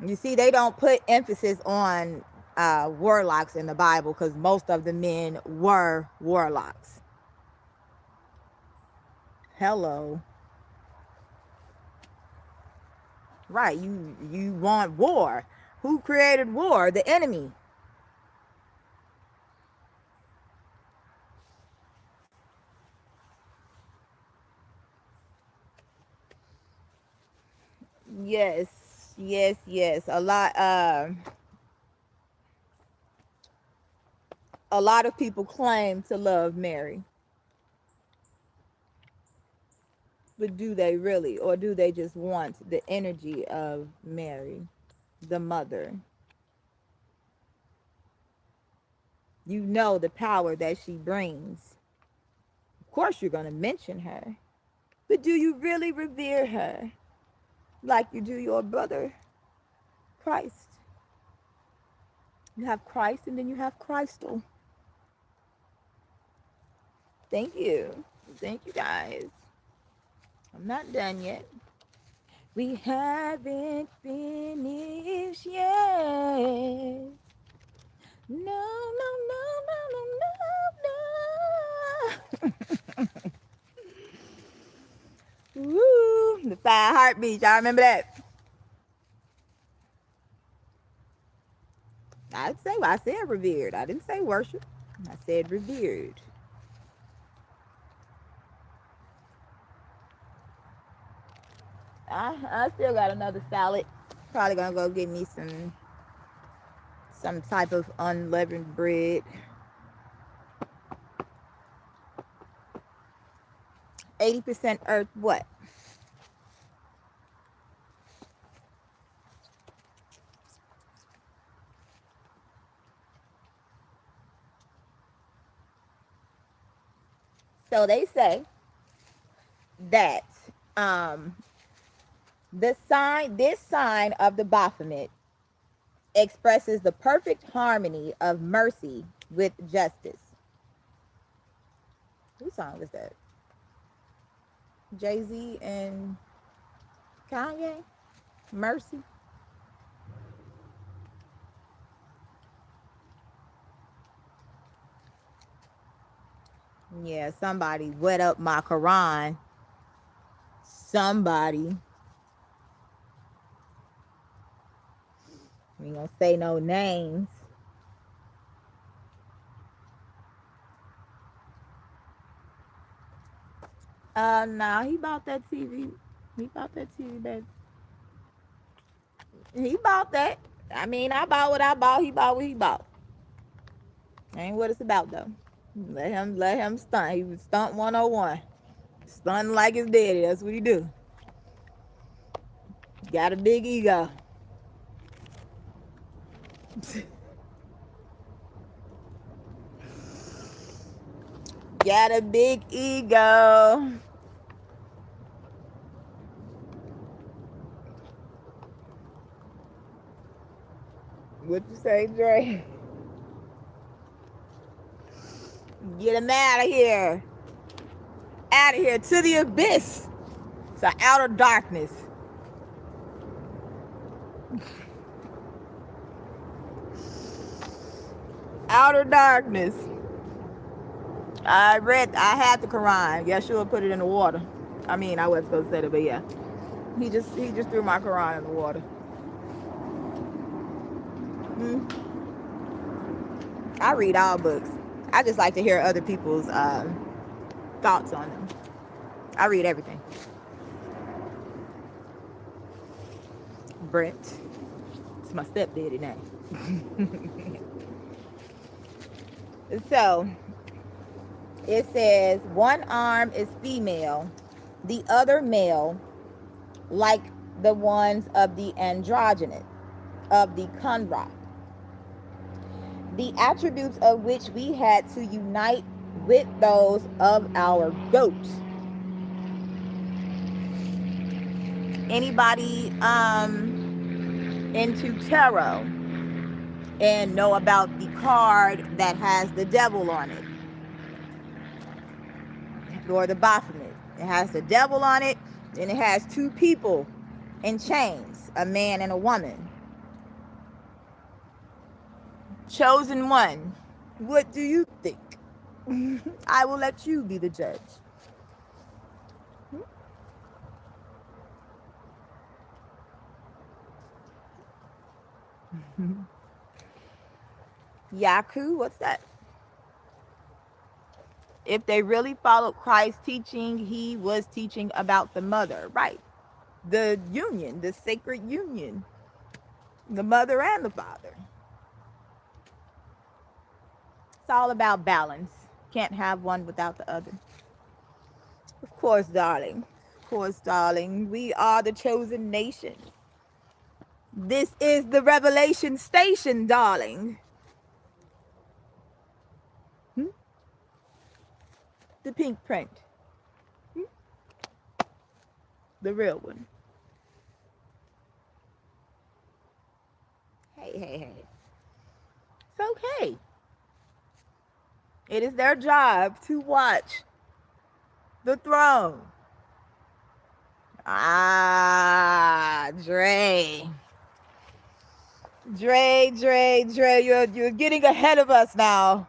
You see, they don't put emphasis on warlocks in the Bible because most of the men were warlocks. Hello. Right, you want war. Who created war? The enemy. Yes, yes, yes. A lot of people claim to love Mary. But do they really? Or do they just want the energy of Mary, the mother? You know the power that she brings. Of course, you're going to mention her. But do you really revere her like you do your brother, Christ? You have Christ and then you have Christal. Thank you. Thank you, guys. I'm not done yet. We haven't finished yet. No, no, no, no, no, no, no. Woo! The 5 heartbeats. Y'all remember that? I said revered. I didn't say worship. I said revered. I still got another salad. Probably gonna go get me some type of unleavened bread. 80% earth what? So they say that um this sign of the Baphomet expresses the perfect harmony of mercy with justice. Whose song is that? Jay-Z and Kanye? Mercy? Yeah, somebody wet up my Quran. Somebody. We ain't gonna say no names. Nah, he bought that TV. He bought that TV, baby. He bought that. I mean, I bought what I bought. He bought what he bought. Ain't what it's about though. Let him stunt. He was stunt 101. Stunting like his daddy. That's what he do. Got a big ego. Got a big ego. What you say, Dre? Get him out of here. Out of here to the abyss. To outer darkness. Outer darkness. I had the Quran. Yeshua put it in the water. I mean, I wasn't supposed to say that, but yeah. He just threw my Quran in the water. I read all books. I just like to hear other people's thoughts on them. I read everything. Brent. It's my stepdaddy name. So it says one arm is female, the other male, like the ones of the androgynous, of the Kunra. The attributes of which we had to unite with those of our goats. Anybody into tarot and know about the card that has the devil on it, or the BAPHOMET? It has the devil on it, and it has two people in chains, a man and a woman. Chosen one. What do you think? I will let you be the judge. Yaku, what's that? If they really followed Christ's teaching, he was teaching about the mother, right? The union, the sacred union, the mother and the father. It's all about balance. Can't have one without the other. Of course, darling. Of course, darling. We are the chosen nation. This is the revelation station, darling. The pink print. The real one. Hey, hey, hey. It's okay. It is their job to watch the throne. Ah, Dre. Dre, you're getting ahead of us now.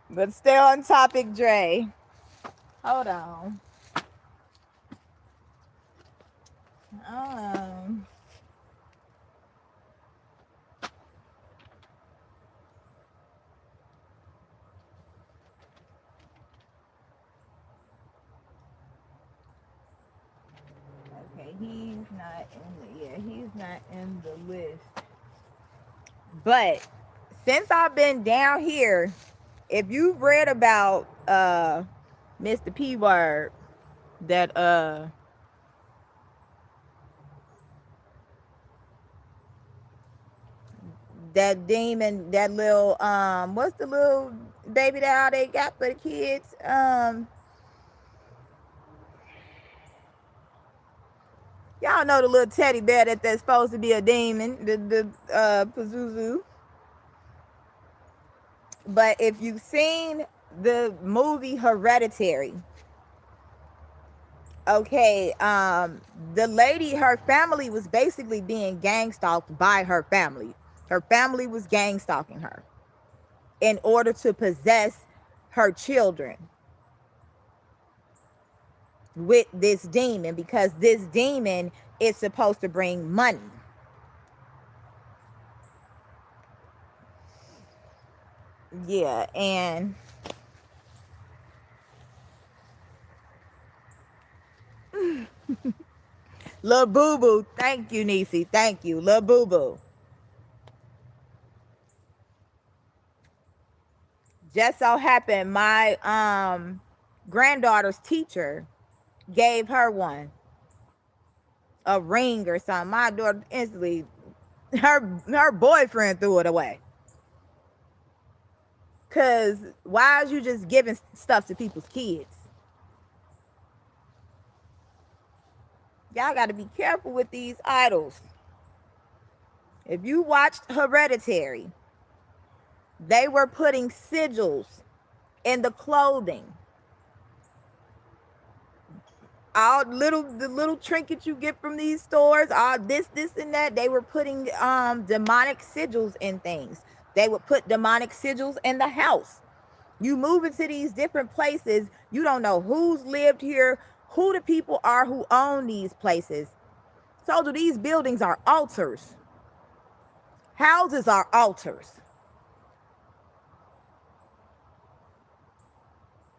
But stay on topic, Dre. Hold on. Okay, he's not in the list. But since I've been down here, if you've read about Mr. P Word, that that demon, that little what's the little baby doll they got for the kids? Y'all know the little teddy bear that's supposed to be a demon, the Pazuzu. But if you've seen the movie Hereditary, okay, the lady, her family was basically being gang stalked by her family. Her family was gang stalking her in order to possess her children with this demon, because this demon is supposed to bring money. Yeah, and Lil Boo Boo, thank you, Niecy, thank you, Lil Boo Boo. Just so happened my granddaughter's teacher gave her one, a ring or something. My daughter instantly, her boyfriend threw it away. Cause why is you just giving stuff to people's kids? Y'all got to be careful with these idols. If you watched Hereditary, they were putting sigils in the clothing. All the little trinkets you get from these stores, all this and that, they were putting demonic sigils in things. They would put demonic sigils in the house. You move into these different places, you don't know who's lived here, who the people are who own these places. So these buildings are altars. Houses are altars.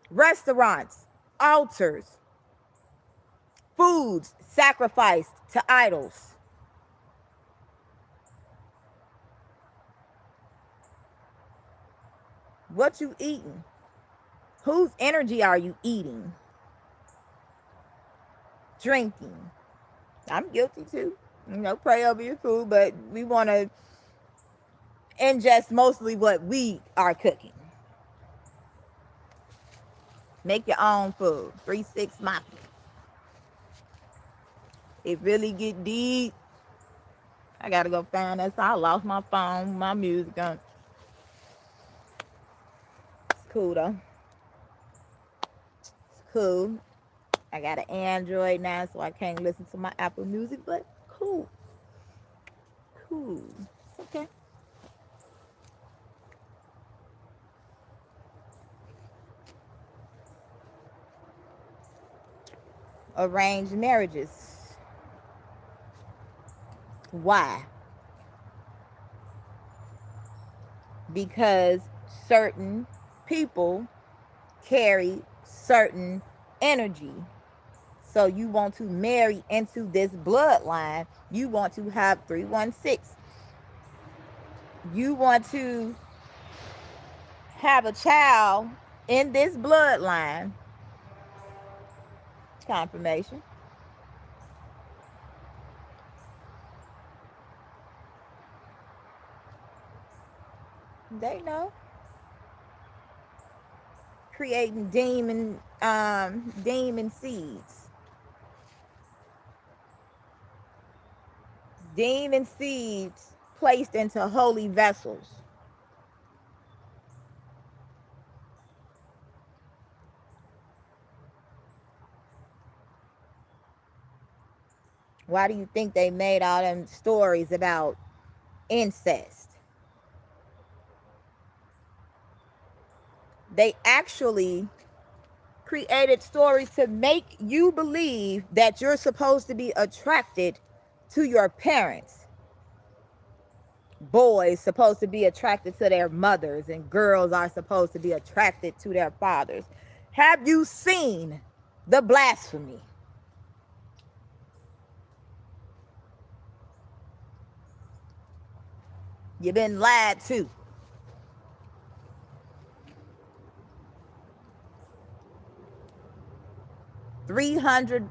Restaurants, altars. Foods sacrificed to idols. What you eating? Whose energy are you eating? Drinking. I'm guilty too. You know, pray over your food, but we want to ingest mostly what we are cooking. Make your own food. 3-6 Mafia. It really get deep. I gotta go find that. So I lost my phone, my music on. It's cool though. It's cool. I got an Android now, so I can't listen to my Apple Music, but cool. Cool. It's okay. Arranged marriages. Why? Because certain people carry certain energy. So you want to marry into this bloodline. You want to have 316. You want to have a child in this bloodline. Confirmation. They know. Creating demon seeds. Demon seeds placed into holy vessels. Why do you think they made all them stories about incest? They actually created stories to make you believe that you're supposed to be attracted to your parents. Boys supposed to be attracted to their mothers, and girls are supposed to be attracted to their fathers. Have you seen the blasphemy? You've been lied to. 300,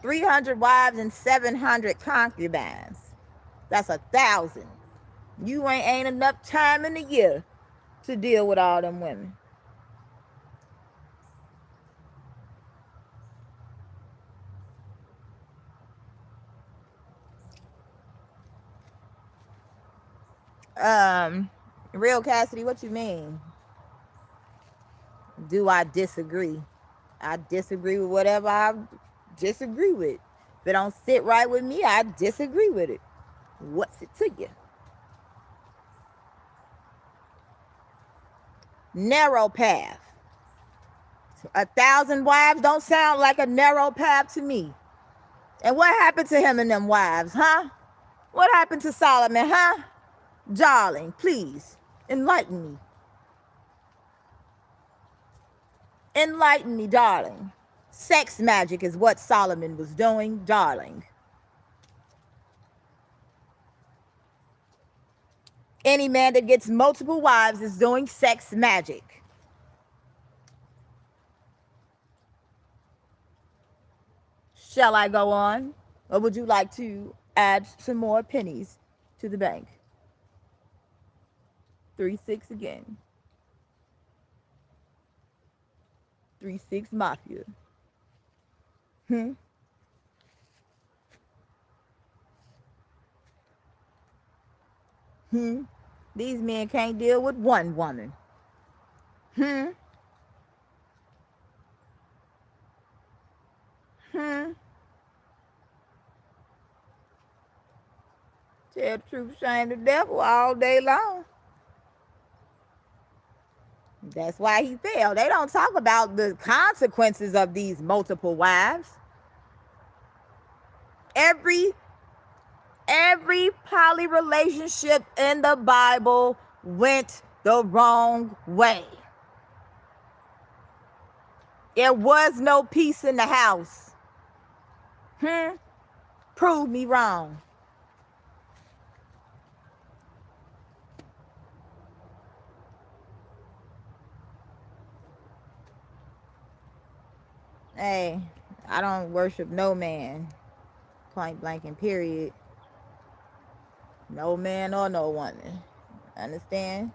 300 wives and 700 concubines. That's 1,000. You ain't enough time in the year to deal with all them women. Real Cassidy, what you mean? Do I disagree? I disagree with whatever I disagree with. If it don't sit right with me, I disagree with it. What's it to you? Narrow path. 1,000 wives don't sound like a narrow path to me. And what happened to him and them wives, huh? What happened to Solomon, huh? Darling, please, enlighten me. Enlighten me, darling. Sex magic is what Solomon was doing, darling. Any man that gets multiple wives is doing sex magic. Shall I go on? Or would you like to add some more pennies to the bank? 3-6 again. 3-6 mafia. Hmm? Hmm? These men can't deal with one woman. Hmm? Hmm? Tell the truth, shame the devil all day long. That's why he failed. They don't talk about the consequences of these multiple wives. Every poly relationship in the Bible went the wrong way. There was no peace in the house. Prove me wrong. Hey, I don't worship no man. Point blank and period. No man or no woman. Understand?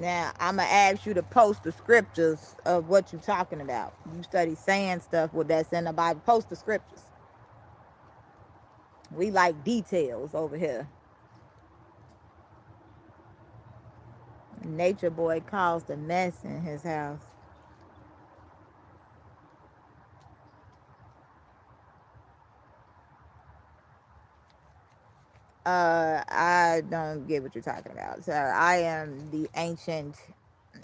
Now, I'm going to ask you to post the scriptures of what you're talking about. You study saying stuff with that's in the Bible. Post the scriptures. We like details over here. Nature boy caused a mess in his house. I don't get what you're talking about, sir. I am the ancient.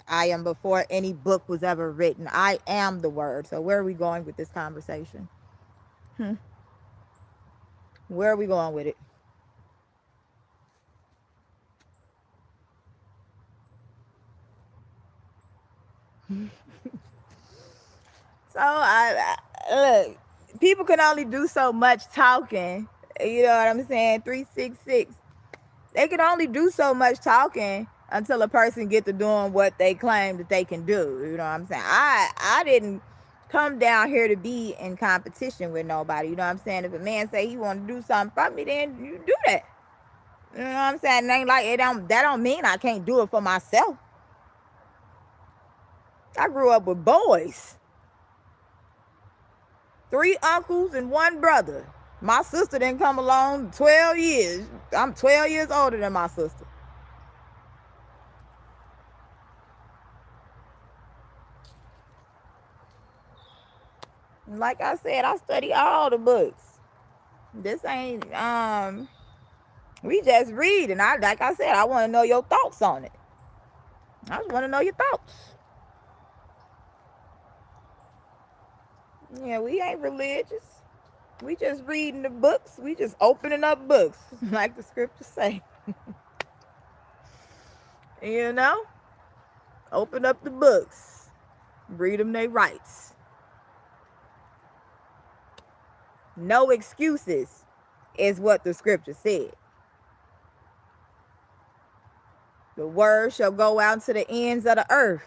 I am before any book was ever written. I am the word. So where are we going with this conversation? Where are we going with it? So look, people can only do so much talking. You know what I'm saying? 366. They can only do so much talking until a person get to doing what they claim that they can do. You know what I'm saying? I didn't come down here to be in competition with nobody. You know what I'm saying? If a man say he want to do something for me, then you do that. You know what I'm saying? It ain't like it don't that don't mean I can't do it for myself. I grew up with boys. 3 uncles and 1 brother. My sister didn't come along 12 years. I'm 12 years older than my sister. Like I said, I study all the books. This ain't we just read, and I like I said, I want to know your thoughts on it. I just want to know your thoughts. Yeah, we ain't religious. We just reading the books. We just opening up books, like the scriptures say. You know, open up the books, read them they rights. No excuses is what the scripture said. The word shall go out to the ends of the earth.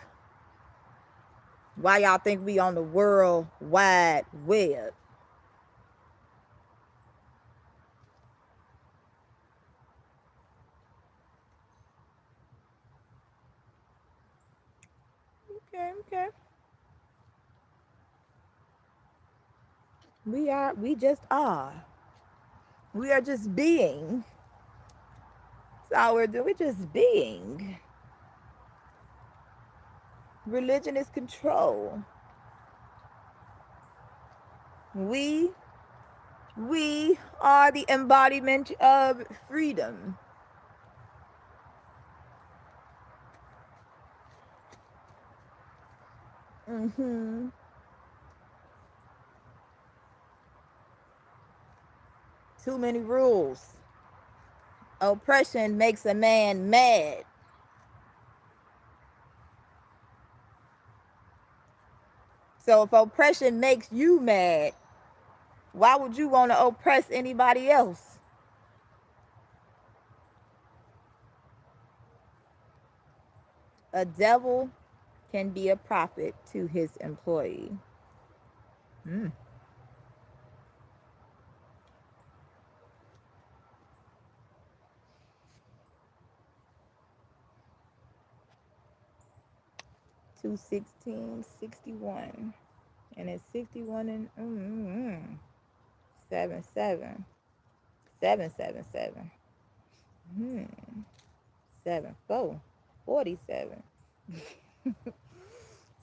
Why y'all think we on the world wide web? Okay, okay. We just are. We are just being. That's all we're doing. We're just being. Religion is control. We we are the embodiment of freedom. Mm-hmm. Too many rules. Oppression makes a man mad. So if oppression makes you mad, why would you want to oppress anybody else? A devil can be a prophet to his employee. Mm. 21661. And it's 61 and 77. 777. 74. 47.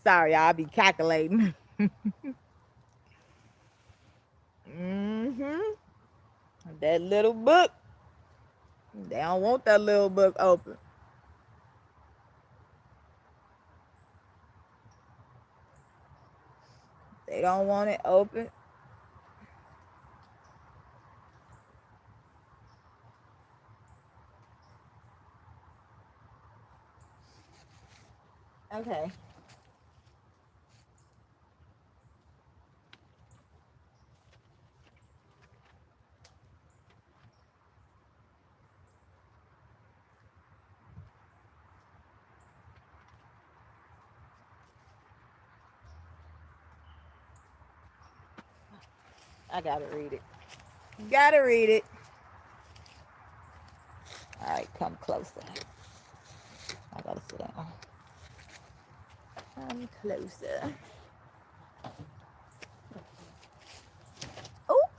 Sorry, I'll be calculating. Mm-hmm. That little book. They don't want that little book open. They don't want it open. Okay. I gotta read it. Gotta read it. All right, come closer. I gotta closer. Come closer. Oh,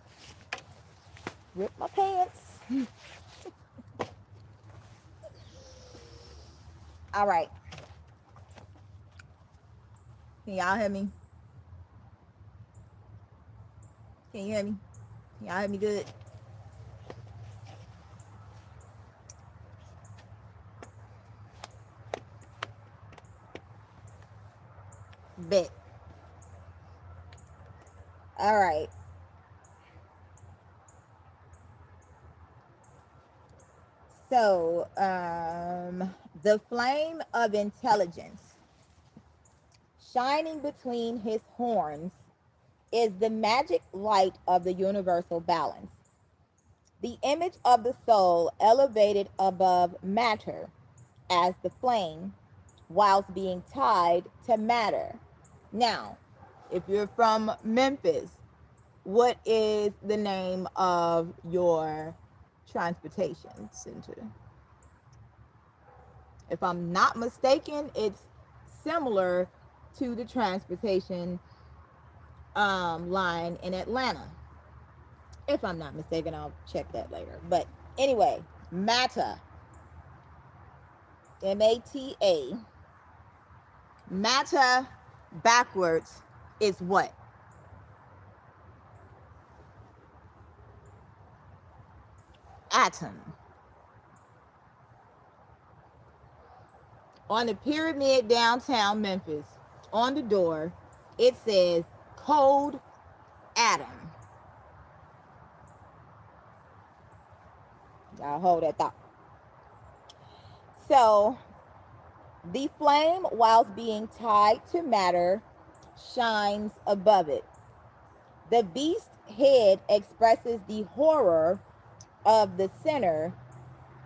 rip my pants. All right. Can y'all hear me? Can you hear me? Can y'all hear me good? Bet. All right. So, the flame of intelligence shining between his horns is the magic light of the universal balance, the image of the soul elevated above matter as the flame, whilst being tied to matter. Now, if you're from Memphis, what is the name of your transportation center? If I'm not mistaken, it's similar to the transportation line in Atlanta. If I'm not mistaken, I'll check that later. But anyway, matter, M-A-T-A, matter backwards is what? Atom. On the pyramid downtown Memphis, on the door, it says Code Atom. Y'all hold that thought. So, the flame, whilst being tied to matter, shines above it. The beast's head expresses the horror of the sinner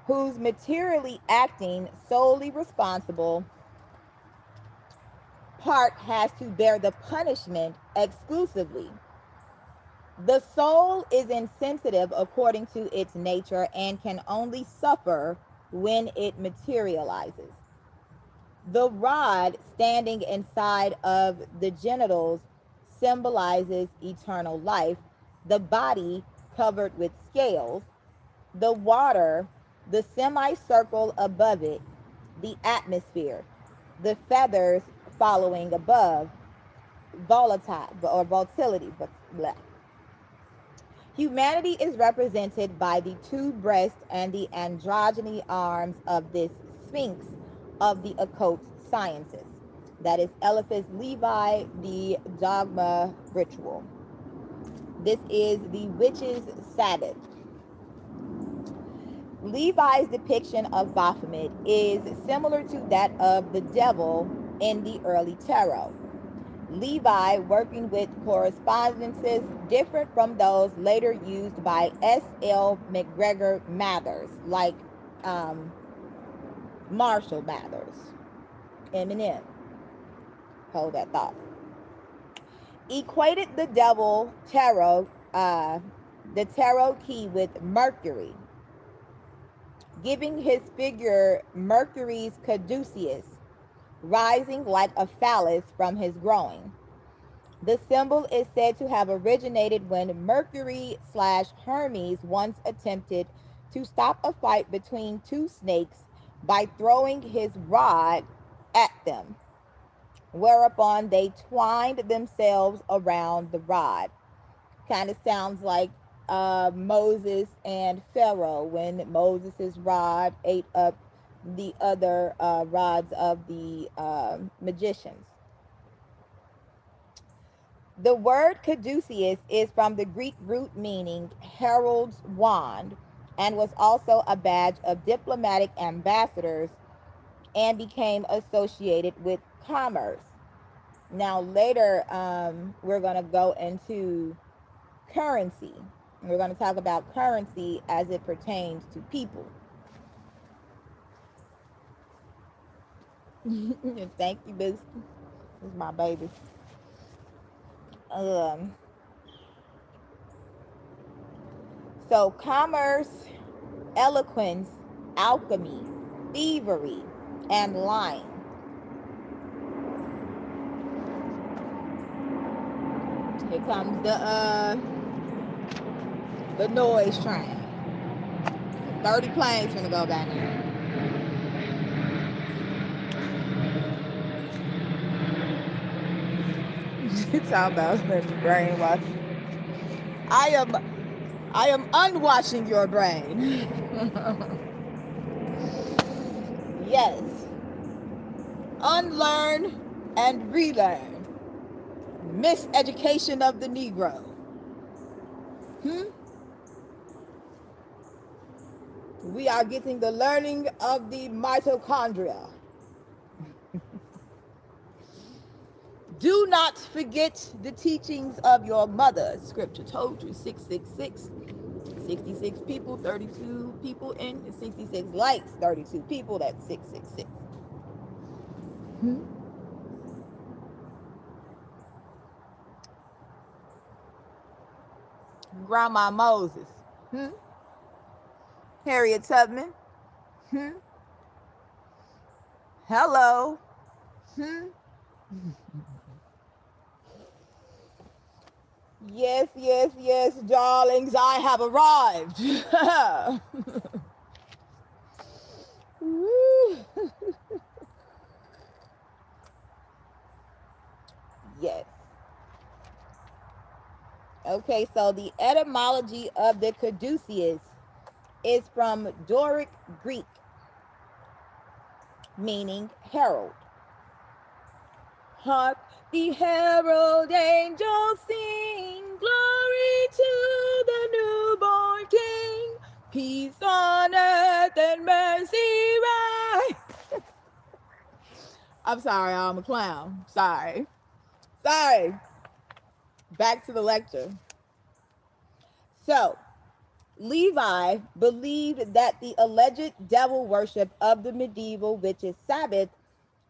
who's materially acting solely responsible part has to bear the punishment exclusively. The soul is insensitive according to its nature and can only suffer when it materializes. The rod standing inside of the genitals symbolizes eternal life, the body covered with scales, the water, the semicircle above it, the atmosphere, the feathers following above, volatile or volatility, but blah. Humanity is represented by the two breasts and the androgyny arms of this sphinx of the occult sciences. That is Eliphas Levi, the dogma ritual. This is the witch's Sabbath. Levi's depiction of Baphomet is similar to that of the devil in the early tarot. Levi working with correspondences different from those later used by S.L. McGregor Mathers, like Marshall Mathers, Eminem. Hold that thought. Equated the devil tarot, the tarot key with Mercury, giving his figure Mercury's caduceus, rising like a phallus from his groin. The symbol is said to have originated when Mercury/Hermes once attempted to stop a fight between two snakes by throwing his rod at them, whereupon they twined themselves around the rod. Kind of sounds like Moses and Pharaoh when Moses' rod ate up the other rods of the magicians. The word caduceus is from the Greek root meaning herald's wand and was also a badge of diplomatic ambassadors and became associated with commerce. Now, later, we're going to go into currency. We're going to talk about currency as it pertains to people. Thank you, Boost. This is my baby. So, commerce, eloquence, alchemy, thievery, and lying. Here comes the noise train. 30 planes finna go by now. It's all about brainwash. I am I am unwashing your brain. Yes. Unlearn and relearn. Miseducation of the Negro. Hmm? We are getting the learning of the mitochondria. Do not forget the teachings of your mother. Scripture told you 666. 66 people, 32 people in, 66 likes, 32 people, that's 666. Hmm? Grandma Moses. Hmm? Harriet Tubman. Hmm? Hello. Hmm? Yes, yes, yes, darlings, I have arrived. Yes. Okay, so the etymology of the caduceus is from Doric Greek, meaning herald. Hark the herald angels sing, glory to the newborn King, peace on earth and mercy rise. I'm sorry, I'm a clown. Sorry. Sorry. Back to the lecture. So, Levi believed that the alleged devil worship of the medieval witches' Sabbath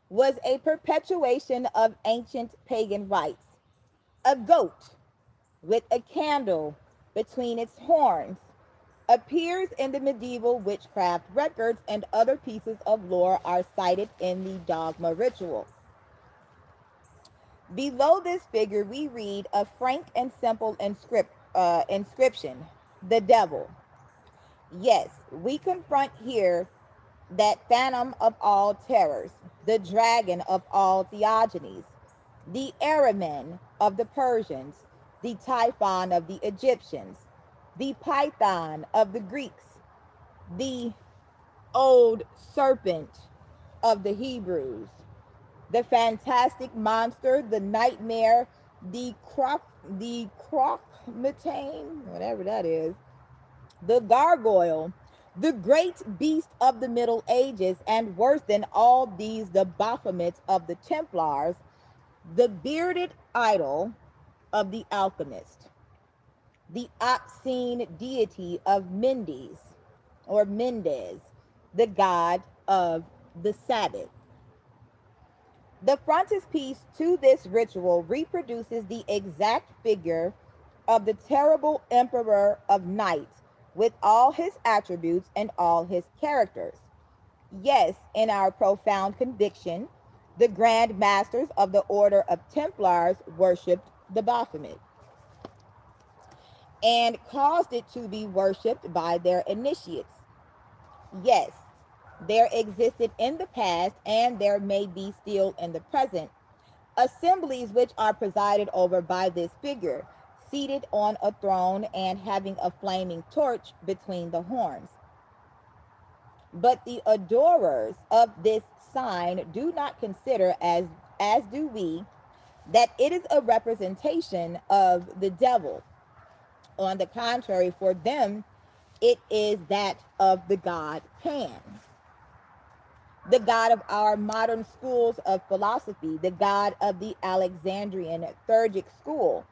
was a perpetuation of ancient pagan rites. A goat with a candle between its horns appears in the medieval witchcraft records, and other pieces of lore are cited in the dogma ritual. Below this figure, we read a frank and simple inscription: the devil. Yes, we confront here that phantom of all terrors, the dragon of all theogonies, the Ahriman of the Persians, the Typhon of the Egyptians, the Python of the Greeks, the old serpent of the Hebrews, the fantastic monster, the nightmare, the crockmetane, whatever that is, the gargoyle, the great beast of the Middle Ages, and worse than all these, the Baphomet of the Templars, the bearded idol of the alchemist, the obscene deity of Mendes, the god of the Sabbath. The frontispiece to this ritual reproduces the exact figure of the terrible emperor of night with all his attributes and all his characters. Yes, in our profound conviction, the grand masters of the order of Templars worshipped the Baphomet and caused it to be worshipped by their initiates. Yes, there existed in the past, and there may be still in the present, assemblies which are presided over by this figure, seated on a throne and having a flaming torch between the horns. But the adorers of this sign do not consider, as do we, that it is a representation of the devil. On the contrary, for them, it is that of the god Pan, the god of our modern schools of philosophy, the god of the Alexandrian Theurgic school,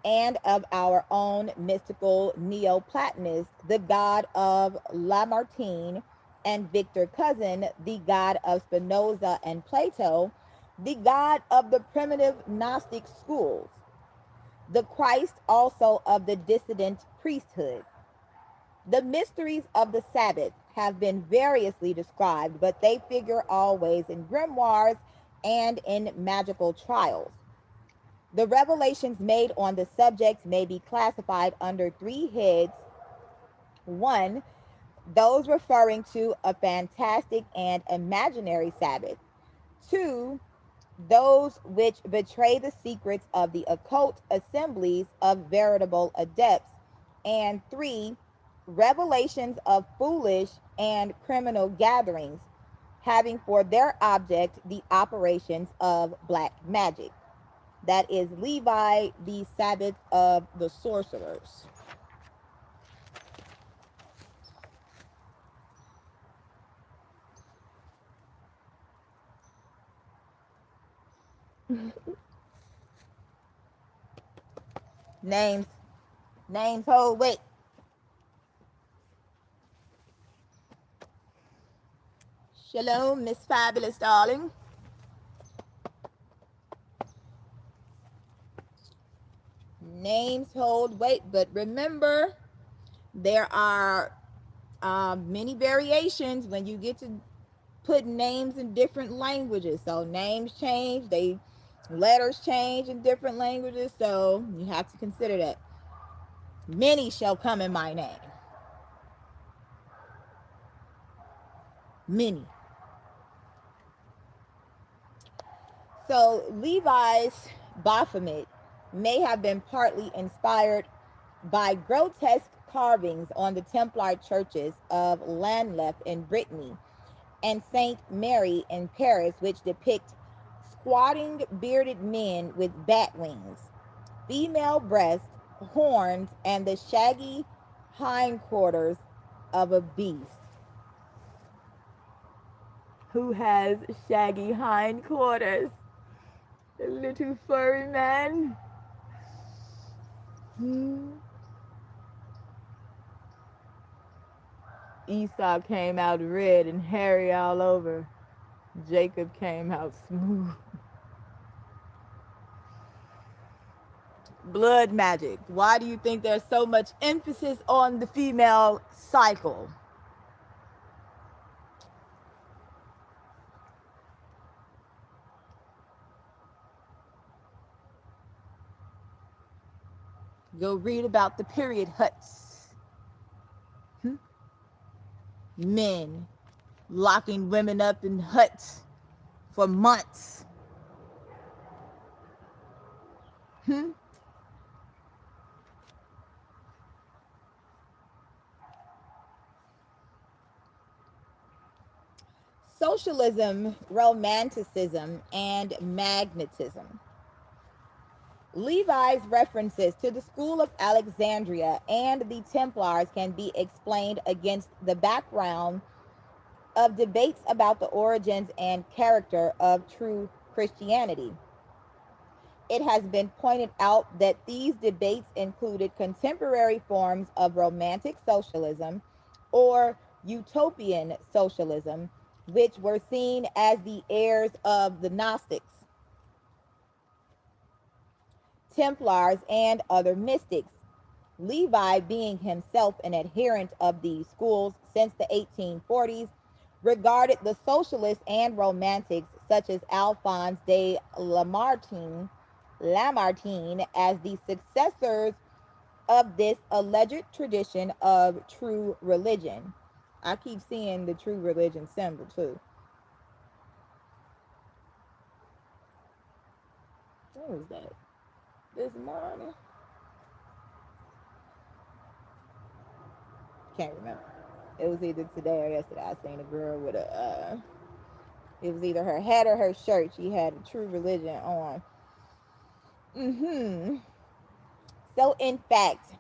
and of our own mystical Neoplatonists, the god of Lamartine and Victor Cousin, the god of Spinoza and Plato, the god of the primitive Gnostic schools, the Christ also of the dissident priesthood. The mysteries of the Sabbath have been variously described, but they figure always in grimoires and in magical trials. The revelations made on the subjects may be classified under three heads. One, those referring to a fantastic and imaginary Sabbath. Two, those which betray the secrets of the occult assemblies of veritable adepts. And three, revelations of foolish and criminal gatherings, having for their object the operations of black magic. That is Levi, the Sabbath of the sorcerers. Names, names hold weight. Shalom, Miss Fabulous Darling. Names hold weight, but remember, there are many variations when you get to put names in different languages. So names change, they letters change in different languages. So you have to consider that. Many shall come in my name. Many. So Levi's Baphomet may have been partly inspired by grotesque carvings on the Templar churches of Llanelef in Brittany and Saint Mary in Paris, which depict squatting bearded men with bat wings, female breasts, horns, and the shaggy hindquarters of a beast. Who has shaggy hindquarters? The little furry man. Esau came out red and hairy all over. Jacob came out smooth. Blood magic. Why do you think there's so much emphasis on the female cycle? Go read about the period huts. Men locking women up in huts for months. Socialism, romanticism, and magnetism. Levi's references to the School of Alexandria and the Templars can be explained against the background of debates about the origins and character of true Christianity. It has been pointed out that these debates included contemporary forms of romantic socialism or utopian socialism, which were seen as the heirs of the Gnostics, Templars, and other mystics. Levi, being himself an adherent of these schools since the 1840s, regarded the socialists and romantics such as Alphonse de Lamartine as the successors of this alleged tradition of true religion. I keep seeing the true religion symbol too. What was that? This morning? Can't remember. It was either today or yesterday. I seen a girl with a it was either her hat or her shirt. She had a true religion on. So in fact,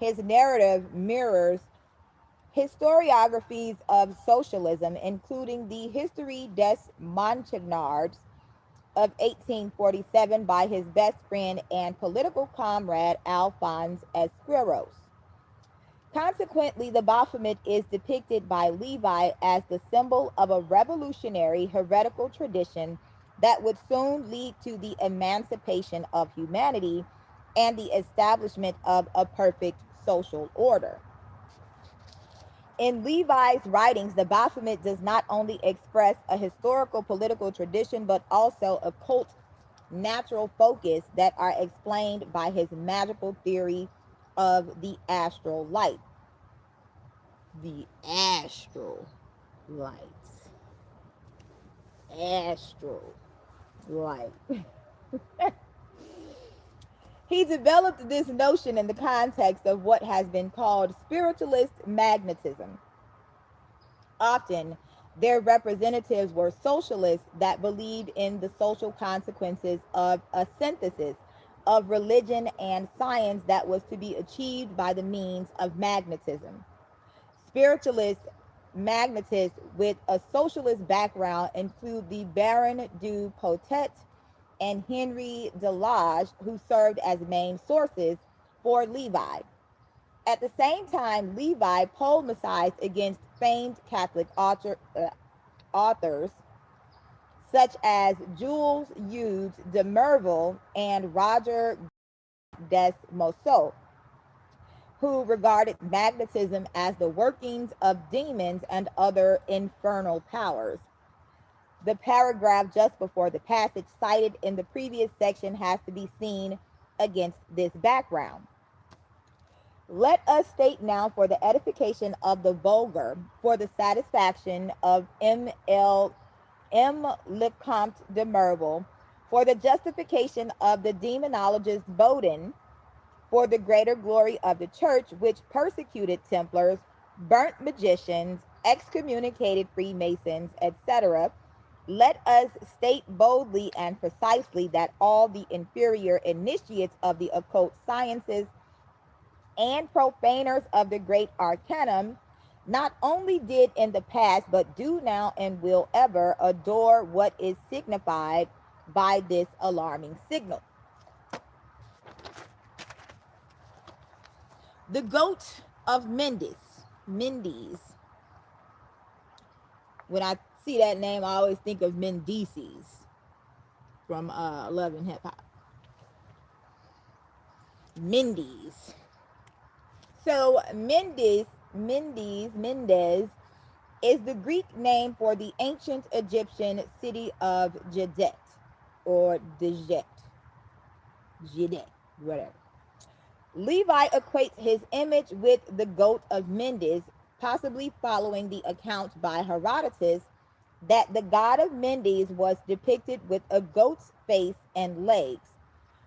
his narrative mirrors historiographies of socialism, including the History des Montagnards of 1847 by his best friend and political comrade Alphonse Esquiros. Consequently, the Baphomet is depicted by Levi as the symbol of a revolutionary heretical tradition that would soon lead to the emancipation of humanity and the establishment of a perfect social order. In Levi's writings, the Baphomet does not only express a historical political tradition, but also occult natural focus that are explained by his magical theory of the astral light. The astral lights. Astral light. He developed this notion in the context of what has been called spiritualist magnetism. Often, their representatives were socialists that believed in the social consequences of a synthesis of religion and science that was to be achieved by the means of magnetism. Spiritualist magnetists with a socialist background include the Baron du Potet and Henry Delage, who served as main sources for Levi. At the same time, Levi polemicized against famed Catholic authors such as Jules Eudes de Merville and Roger Desmousseaux, who regarded magnetism as the workings of demons and other infernal powers. The paragraph just before the passage cited in the previous section has to be seen against this background. Let us state now, for the edification of the vulgar, for the satisfaction of M. Lecomte de Merville, for the justification of the demonologist Bodin, for the greater glory of the church, which persecuted Templars, burnt magicians, excommunicated Freemasons, etc., let us state boldly and precisely that all the inferior initiates of the occult sciences and profaners of the great arcanum not only did in the past, but do now and will ever adore what is signified by this alarming signal. The goat of Mendes. When I see that name, I always think of Mendeecees from Love and Hip Hop. Mendes. So Mendes is the Greek name for the ancient Egyptian city of Jedet, or Djet, whatever. Levi equates his image with the goat of Mendes, possibly following the account by Herodotus that the god of Mendes was depicted with a goat's face and legs.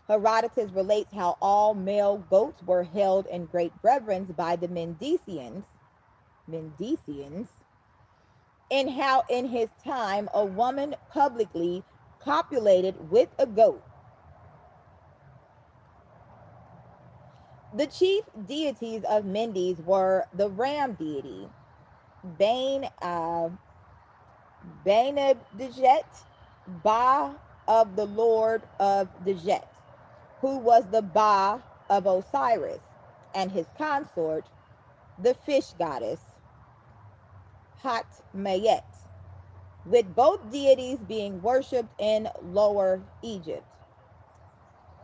Herodotus relates how all male goats were held in great reverence by the Mendesians, and how in his time a woman publicly copulated with a goat. The chief deities of Mendes were the ram deity, Bainadjet, Ba of the Lord of Djet, who was the Ba of Osiris, and his consort, the fish goddess, Hatmayet, with both deities being worshipped in Lower Egypt.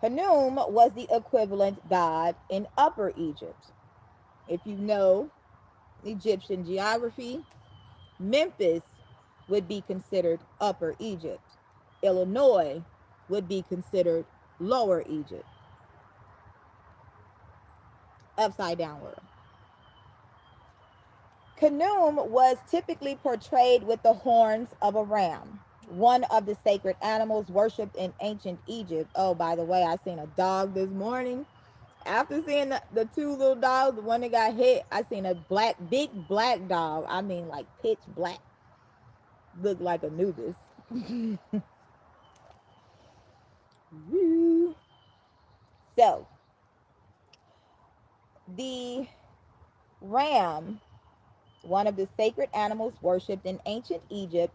Khnum was the equivalent god in Upper Egypt. If you know Egyptian geography, Memphis would be considered Upper Egypt. Illinois would be considered Lower Egypt. Upside down world. Khnum was typically portrayed with the horns of a ram, one of the sacred animals worshipped in ancient Egypt. Oh, by the way, I seen a dog this morning. After seeing the two little dogs, the one that got hit, I seen a big black dog. I mean, like pitch black. Looked like Anubis. So, the ram, one of the sacred animals worshipped in ancient Egypt,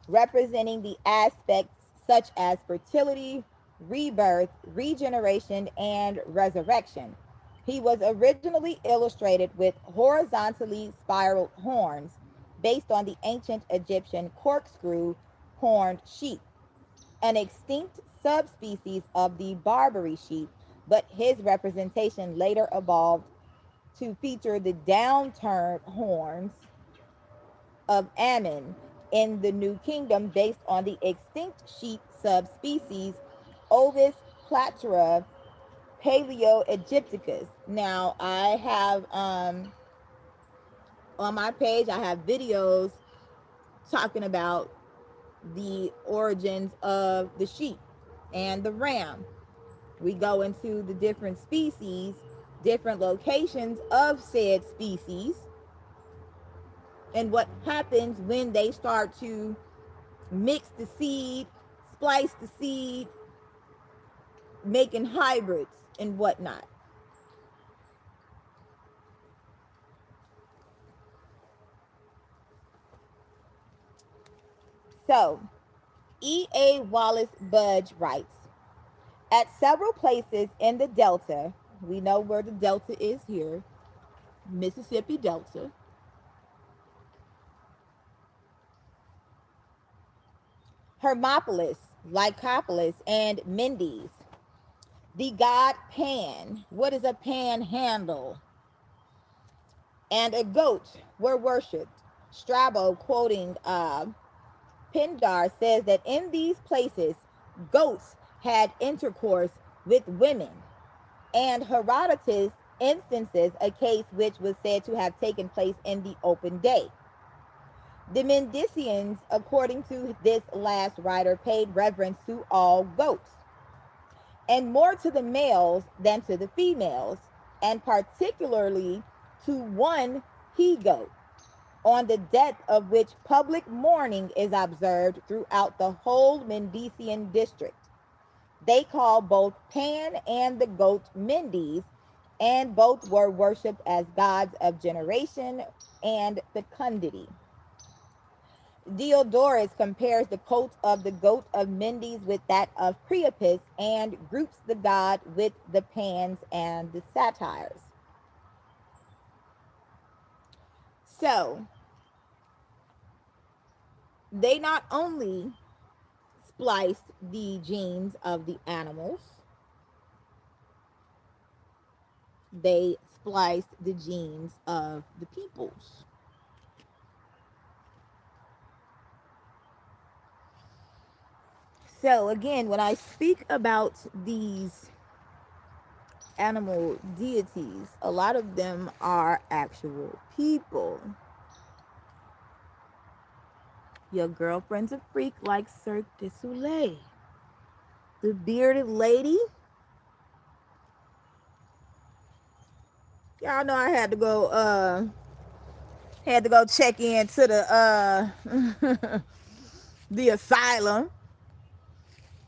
representing the aspects such as fertility, rebirth, regeneration, and resurrection. He was originally illustrated with horizontally spiraled horns based on the ancient Egyptian corkscrew horned sheep, an extinct subspecies of the Barbary sheep, but his representation later evolved to feature the downturned horns of Ammon in the New Kingdom based on the extinct sheep subspecies Ovis platyra paleo-egypticus. Now, I have on my page, I have videos talking about the origins of the sheep and the ram. We go into the different species, different locations of said species, and what happens when they start to mix the seed, splice the seed, making hybrids and whatnot. So, E.A. Wallace Budge writes, at several places in the Delta, we know where the Delta is here, Mississippi Delta, Hermopolis, Lycopolis, and Mendes, the god Pan. What is a panhandle? And a goat were worshipped. Strabo, quoting Pindar, says that in these places, goats had intercourse with women. And Herodotus instances a case which was said to have taken place in the open day. The Mendicians, according to this last writer, paid reverence to all goats, and more to the males than to the females, and particularly to one he goat, on the death of which public mourning is observed throughout the whole Mendician district. They call both Pan and the goat Mendes, and both were worshipped as gods of generation and fecundity. Diodorus compares the cult of the goat of Mendes with that of Priapus, and groups the god with the Pans and the Satyrs. So, they not only spliced the genes of the animals, they spliced the genes of the peoples. So again, when I speak about these animal deities, a lot of them are actual people. Your girlfriend's a freak like Cirque du Soleil. The bearded lady. Y'all know I had to go check into the the asylum.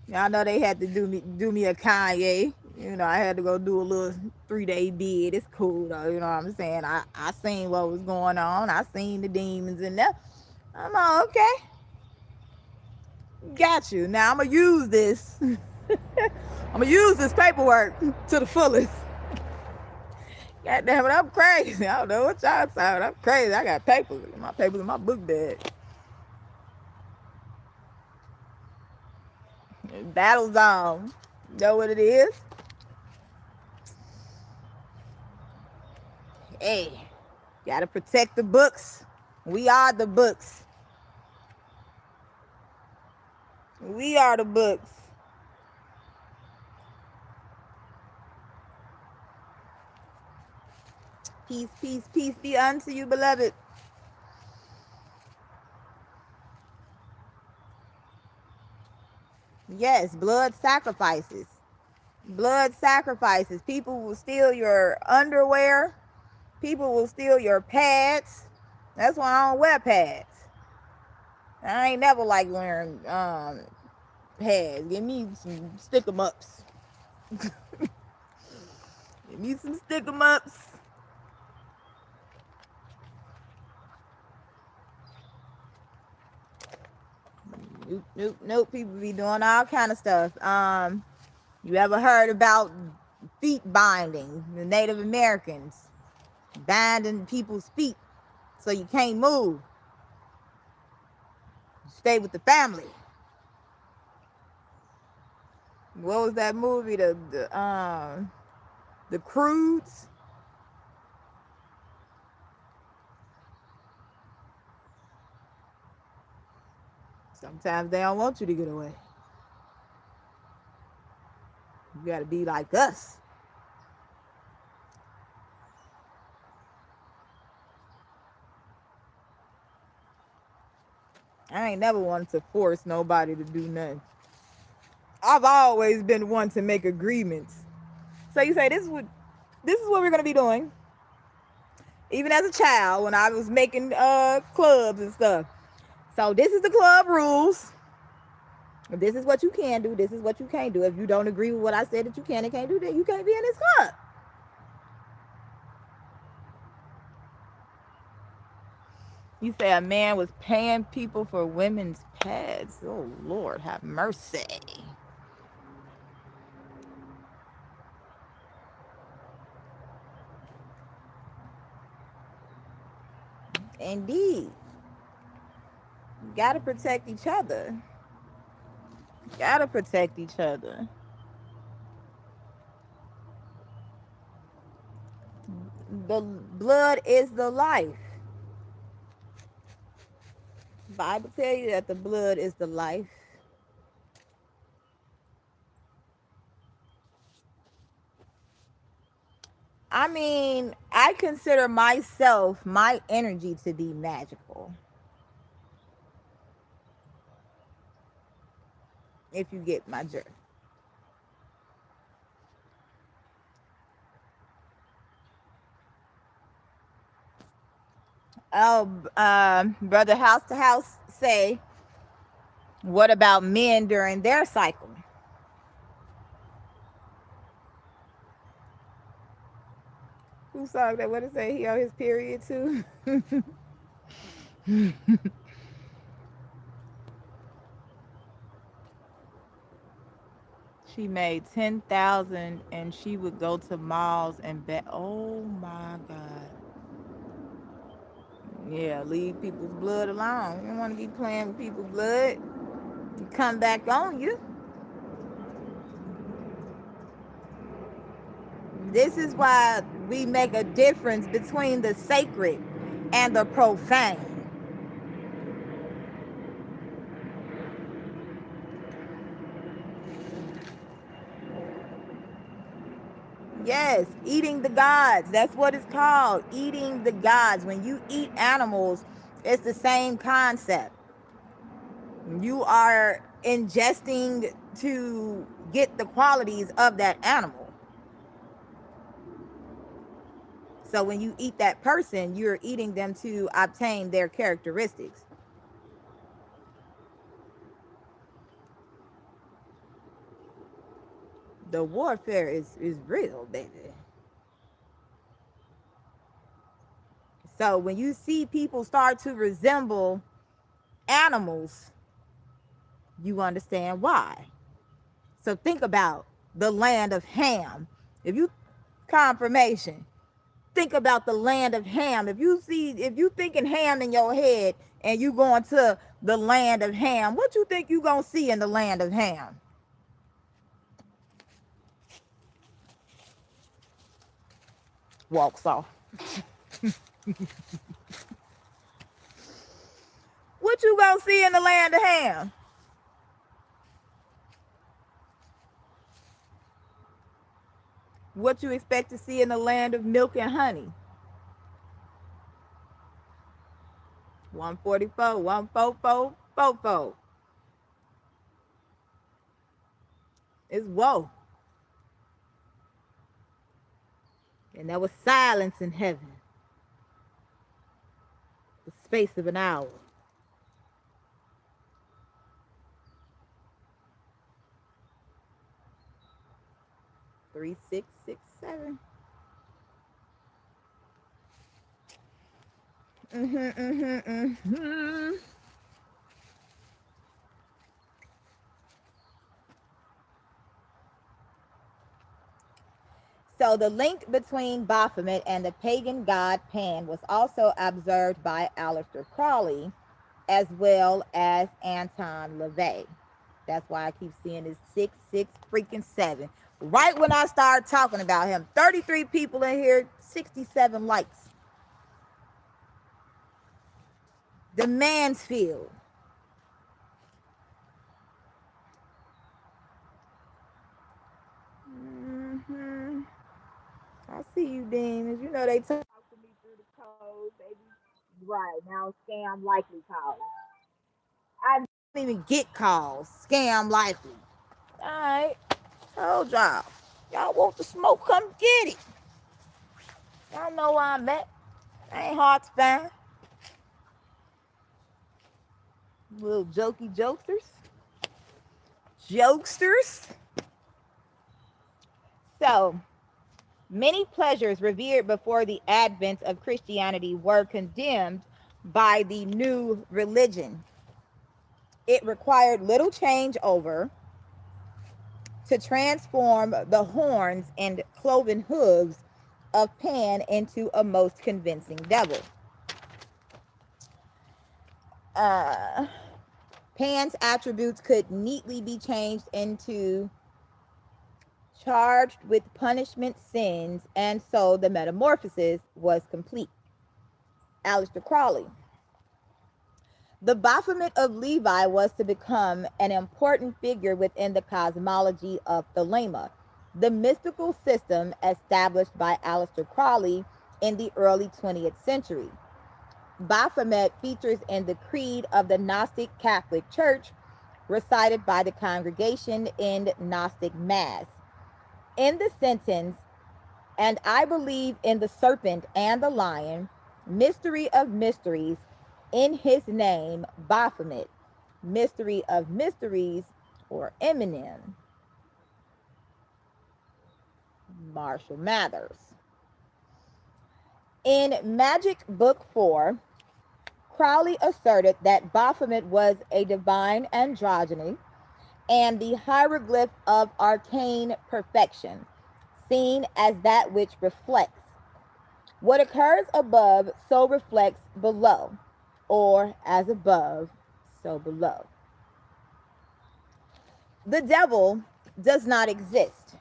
Y'all know they had to do me a Kanye. You know, I had to go do a little 3-day bid. It's cool though, you know what I'm saying? I seen what was going on. I seen the demons in there. I'm all okay. Got you. Now I'm gonna use this. I'm gonna use this paperwork to the fullest. God damn it, I'm crazy. I don't know what y'all saying. I'm crazy. I got papers. My papers in my book bag. Battle zone. Know what it is? Hey, gotta protect the books. We are the books. We are the books. Peace, peace, peace be unto you, beloved. Yes, blood sacrifices. Blood sacrifices. People will steal your underwear. People will steal your pads. That's why I don't wear pads. I ain't never like wearing pads. Give me some stick 'em ups. Give me some stick 'em ups. Nope, nope, nope. People be doing all kind of stuff. You ever heard about feet binding? The Native Americans binding people's feet so you can't move. Stay with the family. What was that movie? The Crudes. Sometimes they don't want you to get away. You got to be like us. I ain't never wanted to force nobody to do nothing. I've always been one to make agreements. So you say this is what we're gonna be doing. Even as a child, when I was making clubs and stuff. So this is the club rules. This is what you can do. This is what you can't do. If you don't agree with what I said that you can and can't do, then you can't be in this club. You say a man was paying people for women's pads. Oh, Lord, have mercy. Indeed. You gotta protect each other. Gotta protect each other. The blood is the life. The Bible tell you that the blood is the life. I mean, I consider myself, my energy to be magical. If you get my drift. Oh, brother House to House say, what about men during their cycle? Who saw that? What it say? He on his period too. She made 10,000 and she would go to malls and bet. Oh my God. Yeah, leave people's blood alone. You don't want to be playing with people's blood. You come back on you. This is why we make a difference between the sacred and the profane. Yes, eating the gods. That's what it's called. Eating the gods. When you eat animals, it's the same concept. You are ingesting to get the qualities of that animal. So when you eat that person, you're eating them to obtain their characteristics. The warfare is real, baby. So when you see people start to resemble animals, you understand why. So think about the land of Ham. If you confirmation, think about the land of Ham. If you thinking Ham in your head and you going to the land of Ham, what you think you gonna see in the land of Ham? Walks off. What you gonna see in the land of Ham? What you expect to see in the land of milk and honey? 144, 144, 44. It's woe. And there was silence in heaven. The space of an hour. 3667. So the link between Baphomet and the pagan god Pan was also observed by Aleister Crowley as well as Anton LaVey. That's why I keep seeing this 667. Right when I start talking about him, 33 people in here, 67 likes. The Mansfield. to you, demons. You know they talk to me through the code, baby. Right now, scam likely calls. I don't even get calls. Scam likely. All right, told y'all. Y'all want the smoke? Come get it. Y'all know where I'm at. I ain't hard to find. Little jokey jokesters. Jokesters. So, many pleasures revered before the advent of Christianity were condemned by the new religion. It required little changeover to transform the horns and cloven hooves of Pan into a most convincing devil. Uh, Pan's attributes could neatly be changed into charged with punishment sins, and so the metamorphosis was complete. Aleister Crowley. The Baphomet of Levi was to become an important figure within the cosmology of Thelema, the mystical system established by Aleister Crowley in the early 20th century. Baphomet features in the creed of the Gnostic Catholic Church, recited by the congregation in Gnostic Mass. In the sentence, "And I believe in the serpent and the lion, mystery of mysteries, in his name, Baphomet, mystery of mysteries," or Eminem, Marshall Mathers. In Magic Book 4, Crowley asserted that Baphomet was a divine androgyny and the hieroglyph of arcane perfection, seen as that which reflects. What occurs above, so reflects below, or as above, so below. The devil does not exist.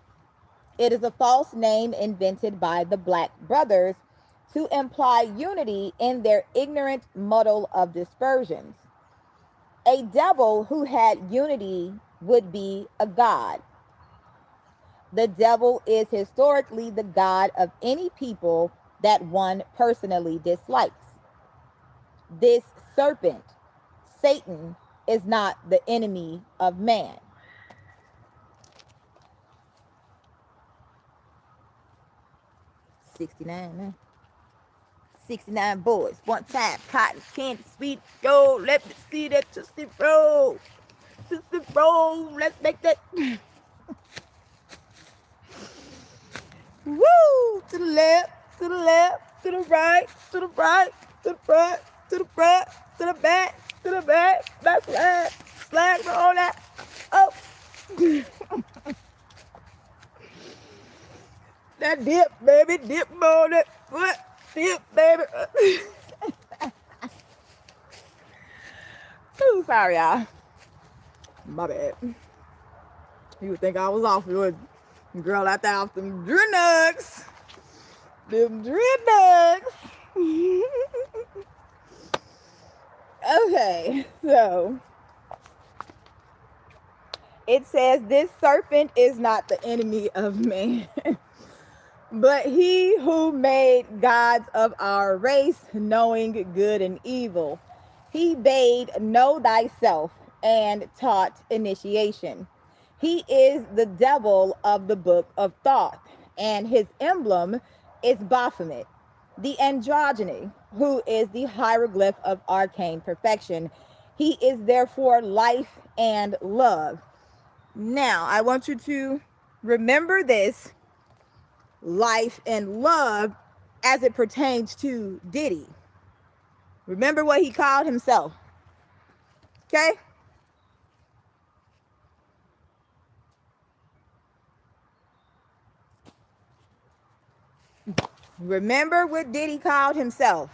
It is a false name invented by the Black Brothers to imply unity in their ignorant muddle of dispersions. A devil who had unity would be a god. The devil is historically the god of any people that one personally dislikes. This serpent, Satan, is not the enemy of man. '69, man. 69 boys. One time, cotton candy, sweet gold. Let me see that Tootsie Roll. Tootsie Roll. Let's make that. Woo! To the left, to the left, to the right, to the right, to the front, to the front, to the back, to the back. Back slide. Slide roll that. Oh. That dip, baby. Dip on that foot. Dip, baby. Ooh, sorry, y'all. My bad. You would think I was off. You would, girl, out there off them drill nugs. Them drill nugs. Okay, so it says this serpent is not the enemy of man, but he who made gods of our race, knowing good and evil. He bade know thyself and taught initiation. He is the devil of the book of thought, and his emblem is Baphomet, the androgyny, who is the hieroglyph of arcane perfection. He is therefore life and love. Now, I want you to remember this life and love as it pertains to Diddy. Remember what he called himself. Okay? Remember what Diddy called himself.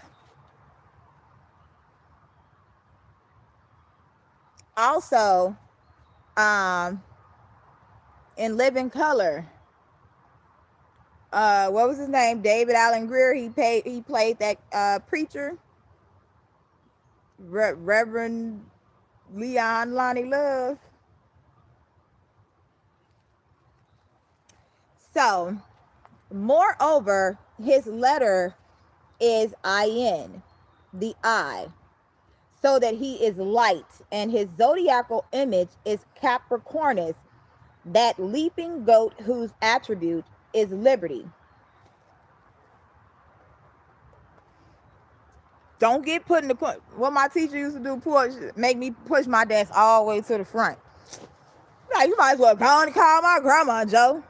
Also, in Living Color, what was his name? David Allen Greer. He played that preacher, Reverend Leon Lonnie Love. So Moreover, his letter is IN, the I, so that he is light, and his zodiacal image is Capricornus, that leaping goat whose attribute is liberty. Don't get put in the corner. What my teacher used to do, make me push my desk all the way to the front. Like, you might as well go on and call my grandma, Joe.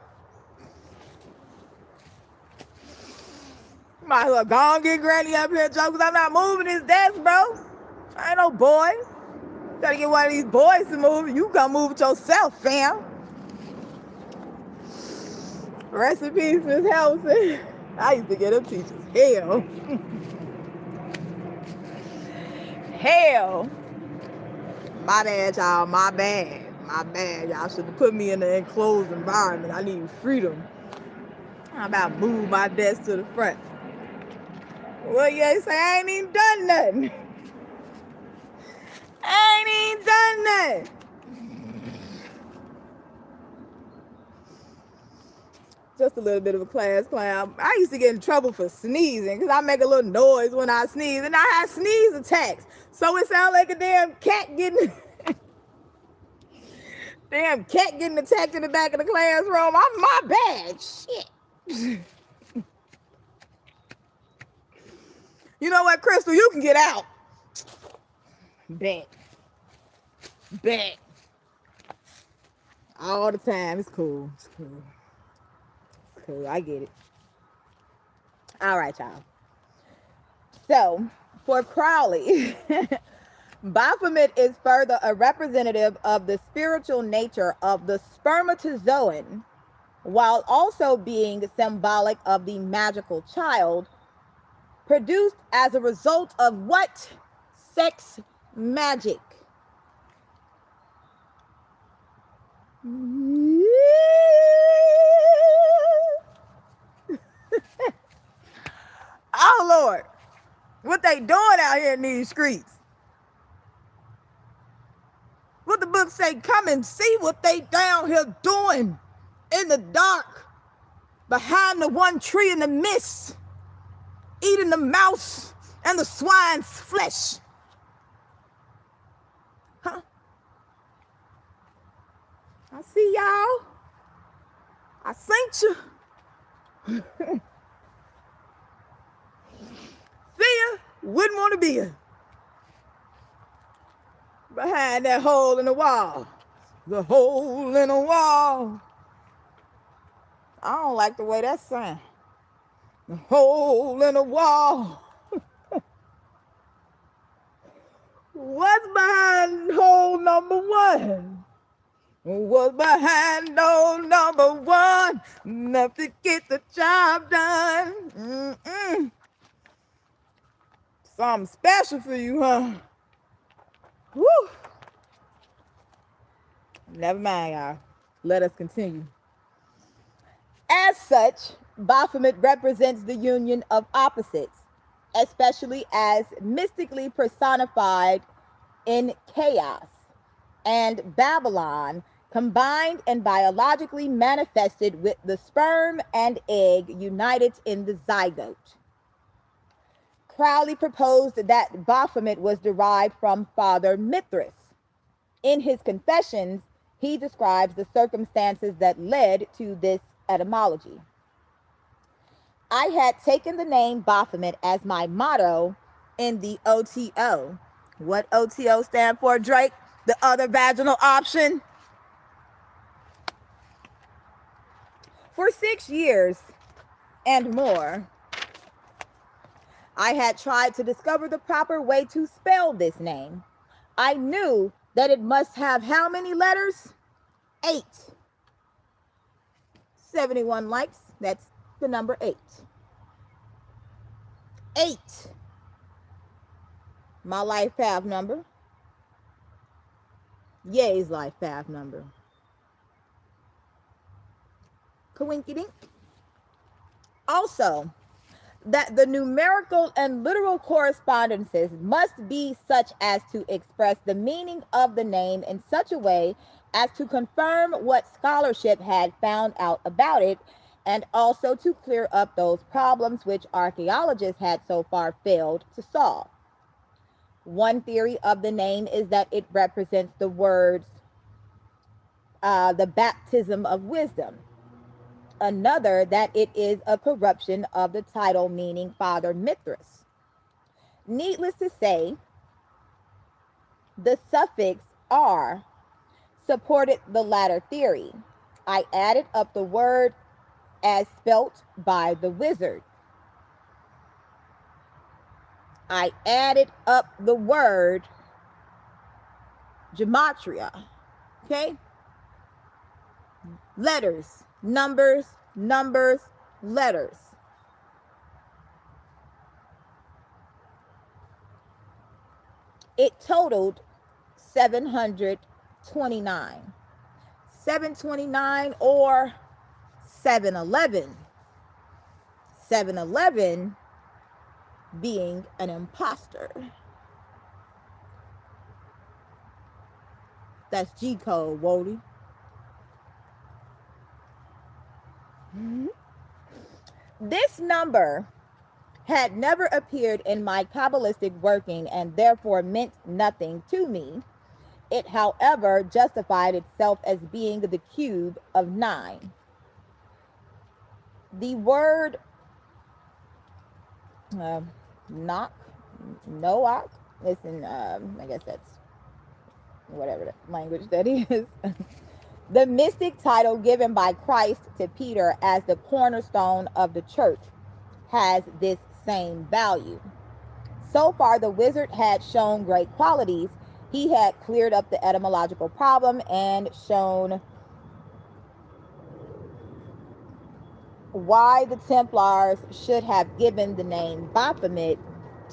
You might as well go on and get Granny up here, Joe, because I'm not moving this desk, bro. I ain't no boy. Gotta get one of these boys to move. You come move it yourself, fam. Rest in peace, Miss Helson. I used to get them teachers hell. Hell. My bad, y'all. My bad. My bad. Y'all should have put me in an enclosed environment. I need freedom. I'm about to move my desk to the front. Well, you ain't say I ain't even done nothing. I ain't even done nothing. Just a little bit of a class clown. I used to get in trouble for sneezing because I make a little noise when I sneeze, and I had sneeze attacks. So it sounded like a damn cat getting attacked in the back of the classroom. I'm my bad. Shit. You know what, Crystal? You can get out. Bet. All the time. It's cool. It's cool. I get it. All right, y'all. So, for Crowley, Baphomet is further a representative of the spiritual nature of the spermatozoan, while also being symbolic of the magical child, produced as a result of what? Sex magic. Oh, Lord. What they doing out here in these streets? What the book say? Come and see what they down here doing in the dark, behind the one tree in the mist, eating the mouse and the swine's flesh. Huh? I see y'all. I seen you. See ya. Wouldn't want to be ya. Behind that hole in the wall. The hole in the wall. I don't like the way that sounds. The hole in the wall. What's behind hole number one? What's behind hole number one? Enough to get the job done. Something special for you, huh? Woo! Never mind, y'all. Let us continue. As such, Baphomet represents the union of opposites, especially as mystically personified in chaos, and Babylon, combined and biologically manifested with the sperm and egg united in the zygote. Crowley proposed that Baphomet was derived from Father Mithras. In his Confessions, he describes the circumstances that led to this etymology. I had taken the name Baphomet as my motto in the OTO. What OTO stand for, Drake? The other vaginal option. For 6 years and more, I had tried to discover the proper way to spell this name. I knew that it must have how many letters? 8. 71 likes. That's the number 8. 8. My life path number. Ye's life path number. Kawinky dink. Also, that the numerical and literal correspondences must be such as to express the meaning of the name in such a way as to confirm what scholarship had found out about it, and also to clear up those problems which archaeologists had so far failed to solve. One theory of the name is that it represents the words, the baptism of wisdom. Another, that it is a corruption of the title meaning Father Mithras. Needless to say, the suffix "r" supported the latter theory. I added up the word as spelt by the wizard. I added up the word gematria. Okay? Letters, numbers, numbers, letters. It totaled 729. 729 or 711. 711 being an imposter. That's G code, Wody. This number had never appeared in my Kabbalistic working and therefore meant nothing to me. It, however, justified itself as being the cube of 9. The word knock, Noach, listen, I guess that's whatever the language that is. The mystic title given by Christ to Peter as the cornerstone of the church has this same value. So far, the wizard had shown great qualities. He had cleared up the etymological problem and shown why the Templars should have given the name Baphomet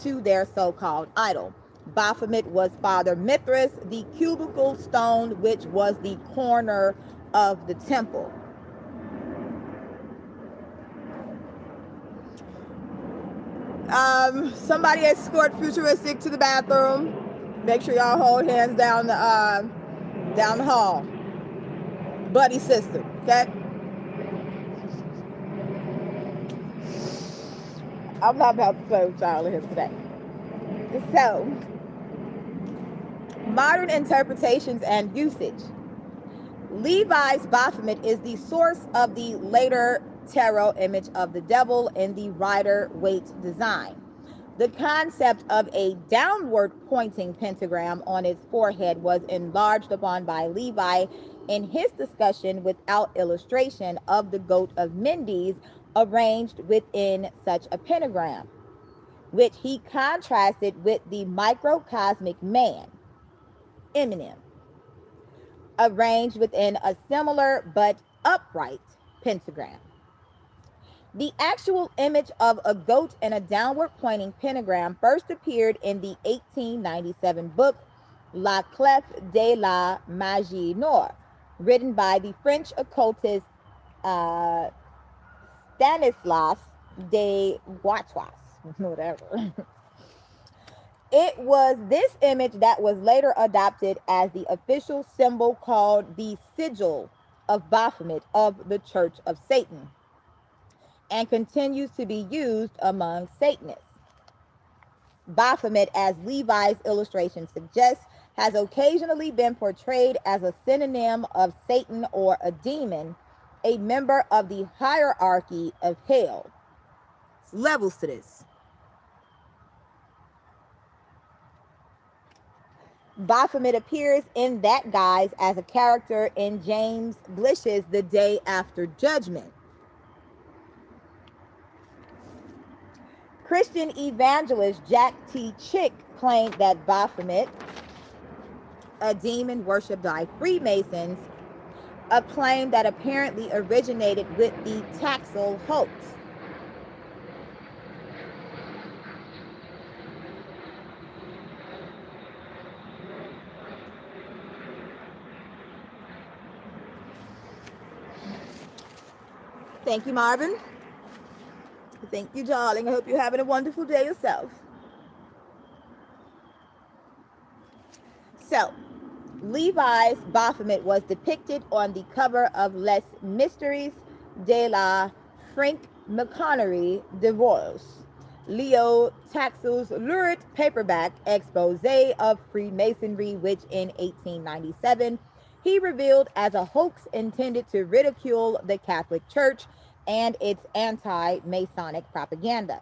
to their so-called idol. Baphomet was Father Mithras, the cubical stone which was the corner of the temple. Somebody escort Futuristic to the bathroom. Make sure y'all hold hands down the hall. Buddy sister, okay? I'm not about to play with y'all here today. So, modern interpretations and usage. Levi's Baphomet is the source of the later tarot image of the devil in the Rider-Waite design. The concept of a downward pointing pentagram on its forehead was enlarged upon by Levi in his discussion without illustration of the goat of Mendes arranged within such a pentagram, which he contrasted with the microcosmic man, Eminem, arranged within a similar but upright pentagram. The actual image of a goat and a downward pointing pentagram first appeared in the 1897 book La Clef de la Magie Noire, written by the French occultist Stanislas de Guatois, whatever. It was this image that was later adopted as the official symbol called the sigil of Baphomet of the Church of Satan, and continues to be used among Satanists. Baphomet, as Levi's illustration suggests, has occasionally been portrayed as a synonym of Satan or a demon, a member of the hierarchy of hell. There's levels to this. Baphomet appears in that guise as a character in James Blish's The Day After Judgment. Christian evangelist Jack T. Chick claimed that Baphomet, a demon worshipped by Freemasons, a claim that apparently originated with the Taxil hoax. Thank you, Marvin. Thank you, darling. I hope you're having a wonderful day yourself. So, Levi's Baphomet was depicted on the cover of Les Mysteries de la Frank McConnery divorce. Leo Taxel's lurid paperback expose of Freemasonry, which in 1897 he revealed as a hoax intended to ridicule the Catholic Church and its anti-Masonic propaganda.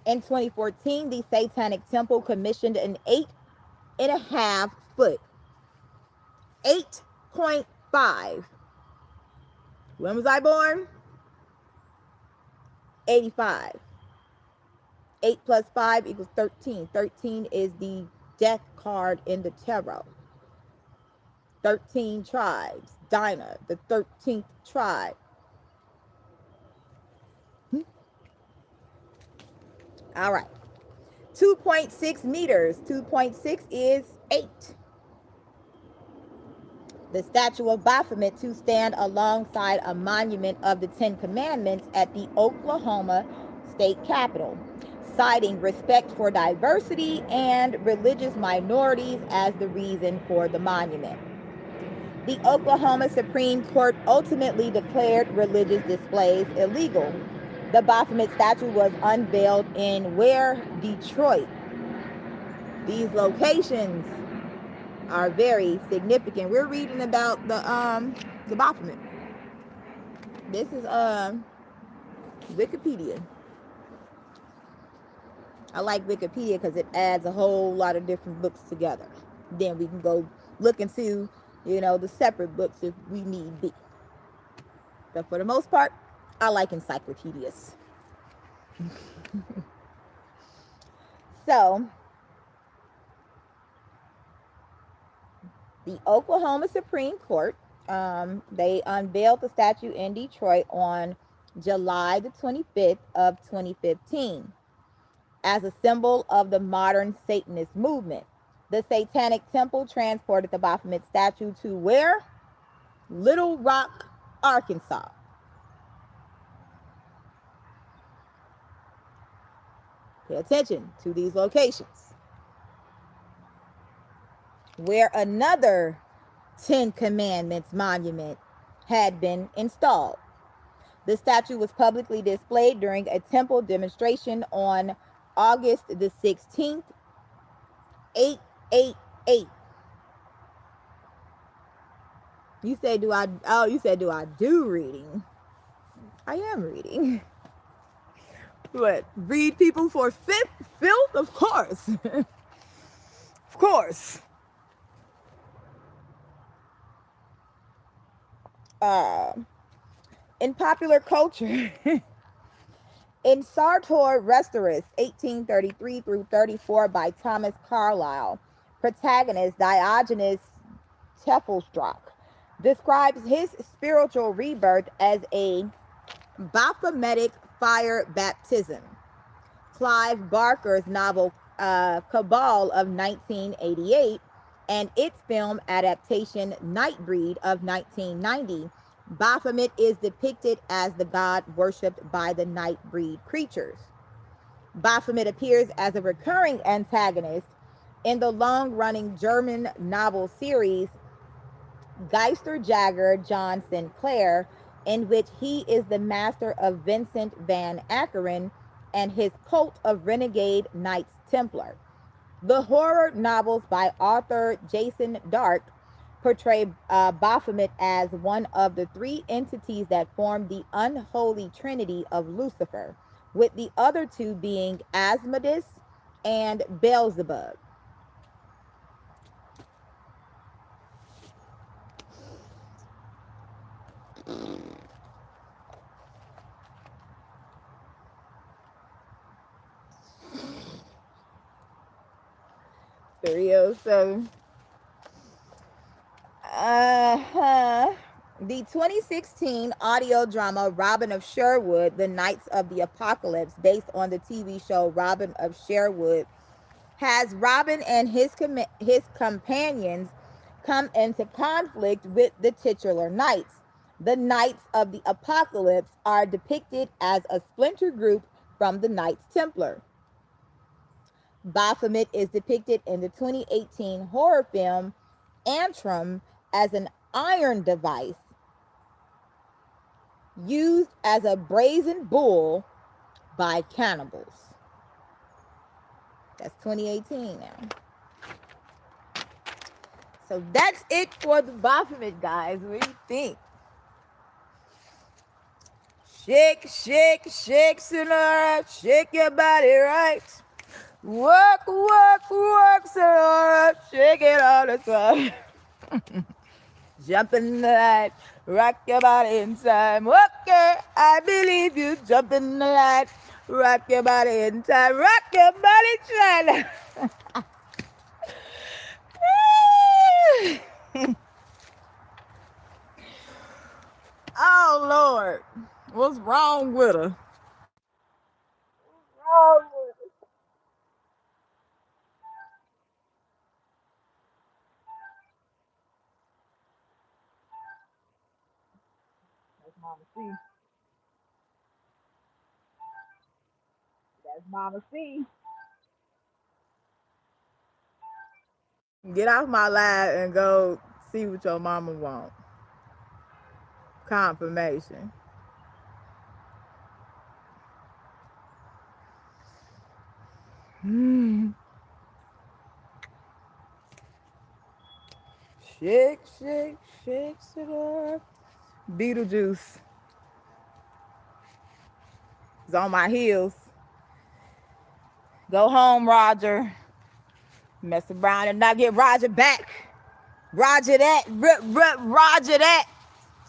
In 2014, the Satanic Temple commissioned an 8.5 foot, 8.5. When was I born? 85. 8 plus 5 equals 13. 13 is the death card in the tarot. 13 tribes. Dinah, the 13th tribe. All right. 2.6 meters. 2.6 is 8. The statue of Baphomet to stand alongside a monument of the Ten Commandments at the Oklahoma state capitol, citing respect for diversity and religious minorities as the reason for the monument. The Oklahoma Supreme Court ultimately declared religious displays illegal. The Baphomet statue was unveiled in where? Detroit. These locations are very significant. We're reading about the Baphomet. This is Wikipedia. I like Wikipedia because it adds a whole lot of different books together. Then we can go look into, the separate books if we need be. But for the most part, I like encyclopedias. So, the Oklahoma Supreme Court, they unveiled the statue in Detroit on July the 25th of 2015 as a symbol of the modern Satanist movement. The Satanic Temple transported the Baphomet statue to where? Little Rock, Arkansas. Pay attention to these locations, where another Ten Commandments monument had been installed. The statue was publicly displayed during a temple demonstration on August the 16th, 888. You said, do I do reading? I am reading. What? Read people for filth? Of course. Of course. In popular culture, in Sartor Resartus, 1833 through 34 by Thomas Carlyle, protagonist Diogenes Teofilstra describes his spiritual rebirth as a Baphometic fire baptism. Clive Barker's novel Cabal of 1988 and its film adaptation Nightbreed of 1990, Baphomet is depicted as the god worshipped by the Nightbreed creatures. Baphomet appears as a recurring antagonist in the long-running German novel series Geister Jagger John Sinclair, in which he is the master of Vincent van Ackeren and his cult of renegade Knights Templar. The horror novels by author Jason Dark portray Baphomet as one of the three entities that form the unholy trinity of Lucifer, with the other two being Asmodeus and Beelzebub. So, the 2016 audio drama Robin of Sherwood, The Knights of the Apocalypse, based on the TV show Robin of Sherwood, has Robin and his companions come into conflict with the titular knights. The Knights of the Apocalypse are depicted as a splinter group from the Knights Templar. Baphomet is depicted in the 2018 horror film Antrim as an iron device used as a brazen bull by cannibals. That's 2018 now. So that's it for the BAPHOMET, guys. What do you think? Shake, shake, shake, Sonora. Shake your body right. Work, work, work, Sonora. Shake it all the time. Jump in the light. Rock your body in time. Okay, I believe you. Jump in the light. Rock your body in time. Rock your body, China. Oh, Lord. What's wrong with her? What's wrong with her? That's Mama C. That's Mama C. Get off my live and go see what your mama want. Confirmation. Shake, shake, shake it up. Beetlejuice is on my heels. Go home, Roger. Mess around and not get Roger back. Roger that. Rip, rip, Roger that.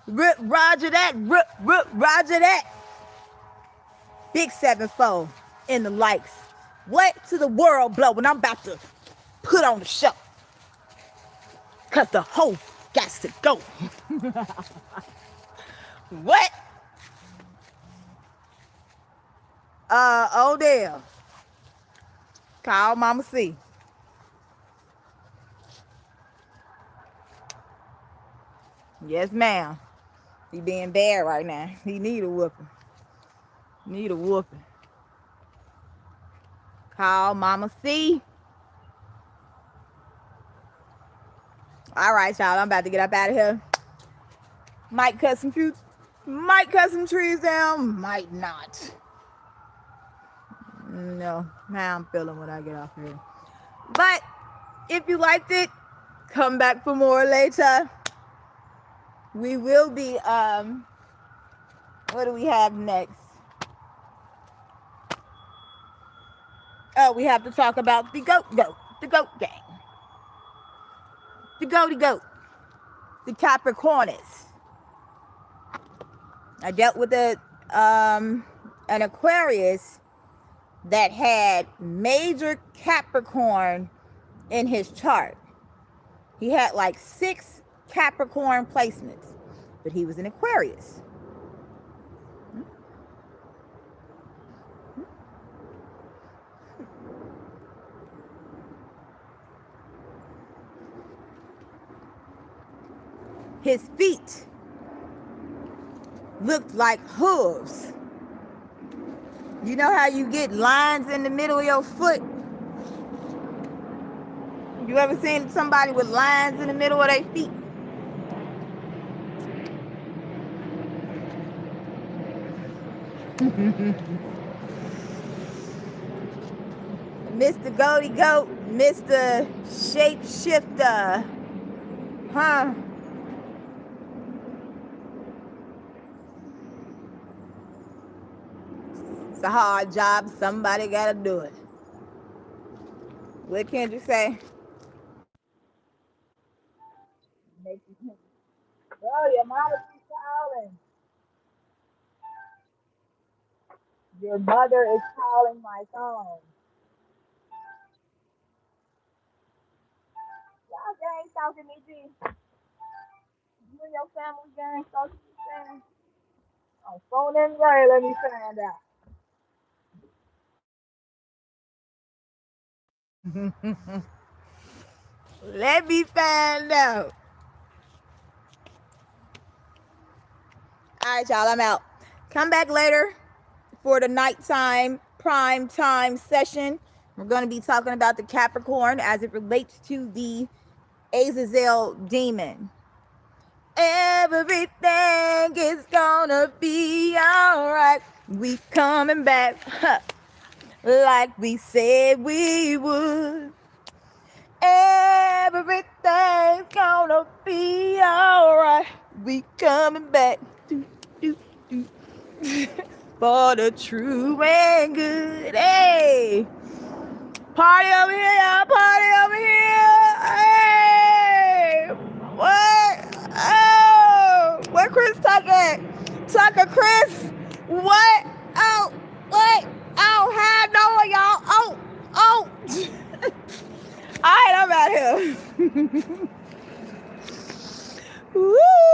Rip, Roger that. Rip, rip, Roger that. Big 7-4 in the likes. What to the world blow when I'm about to put on the show? Cause the hoe got to go. What? Odell. Call Mama C. Yes, ma'am. He being bad right now. He need a whooping. Need a whooping. Call Mama C. All right, y'all. I'm about to get up out of here. Might cut some trees. Might cut some trees down. Might not. No, how I'm feeling when I get off here. But if you liked it, come back for more later. We will be what do we have next? Oh, we have to talk about the goat gang. The goaty goat. The Capricornus. I dealt with an Aquarius that had major Capricorn in his chart. He had like 6 Capricorn placements, but he was an Aquarius. His feet looked like hooves. You know how you get lines in the middle of your foot? You ever seen somebody with lines in the middle of their feet? Mr. Goaty Goat, Mr. Shapeshifter. Huh? It's a hard job. Somebody gotta do it. What can you say? Oh, your mama is calling. Your mother is calling my phone. Y'all gang talking me, G. You and your family gang talking me, on phone and way, let me find out. Let me find out. All right, y'all, I'm out. Come back later for the nighttime prime time session. We're going to be talking about the Capricorn as it relates to the Azazel demon. Everything is gonna gonna be alright. We coming back like we said we would. Everything's gonna be alright. We coming back for the true and good. Hey, party over here, y'all. Party over here. Hey, what? Oh, where Chris Tucker at? Tucker Chris? What? Oh, what? Oh, hell no, y'all. Oh. All right, I'm out here. Woo!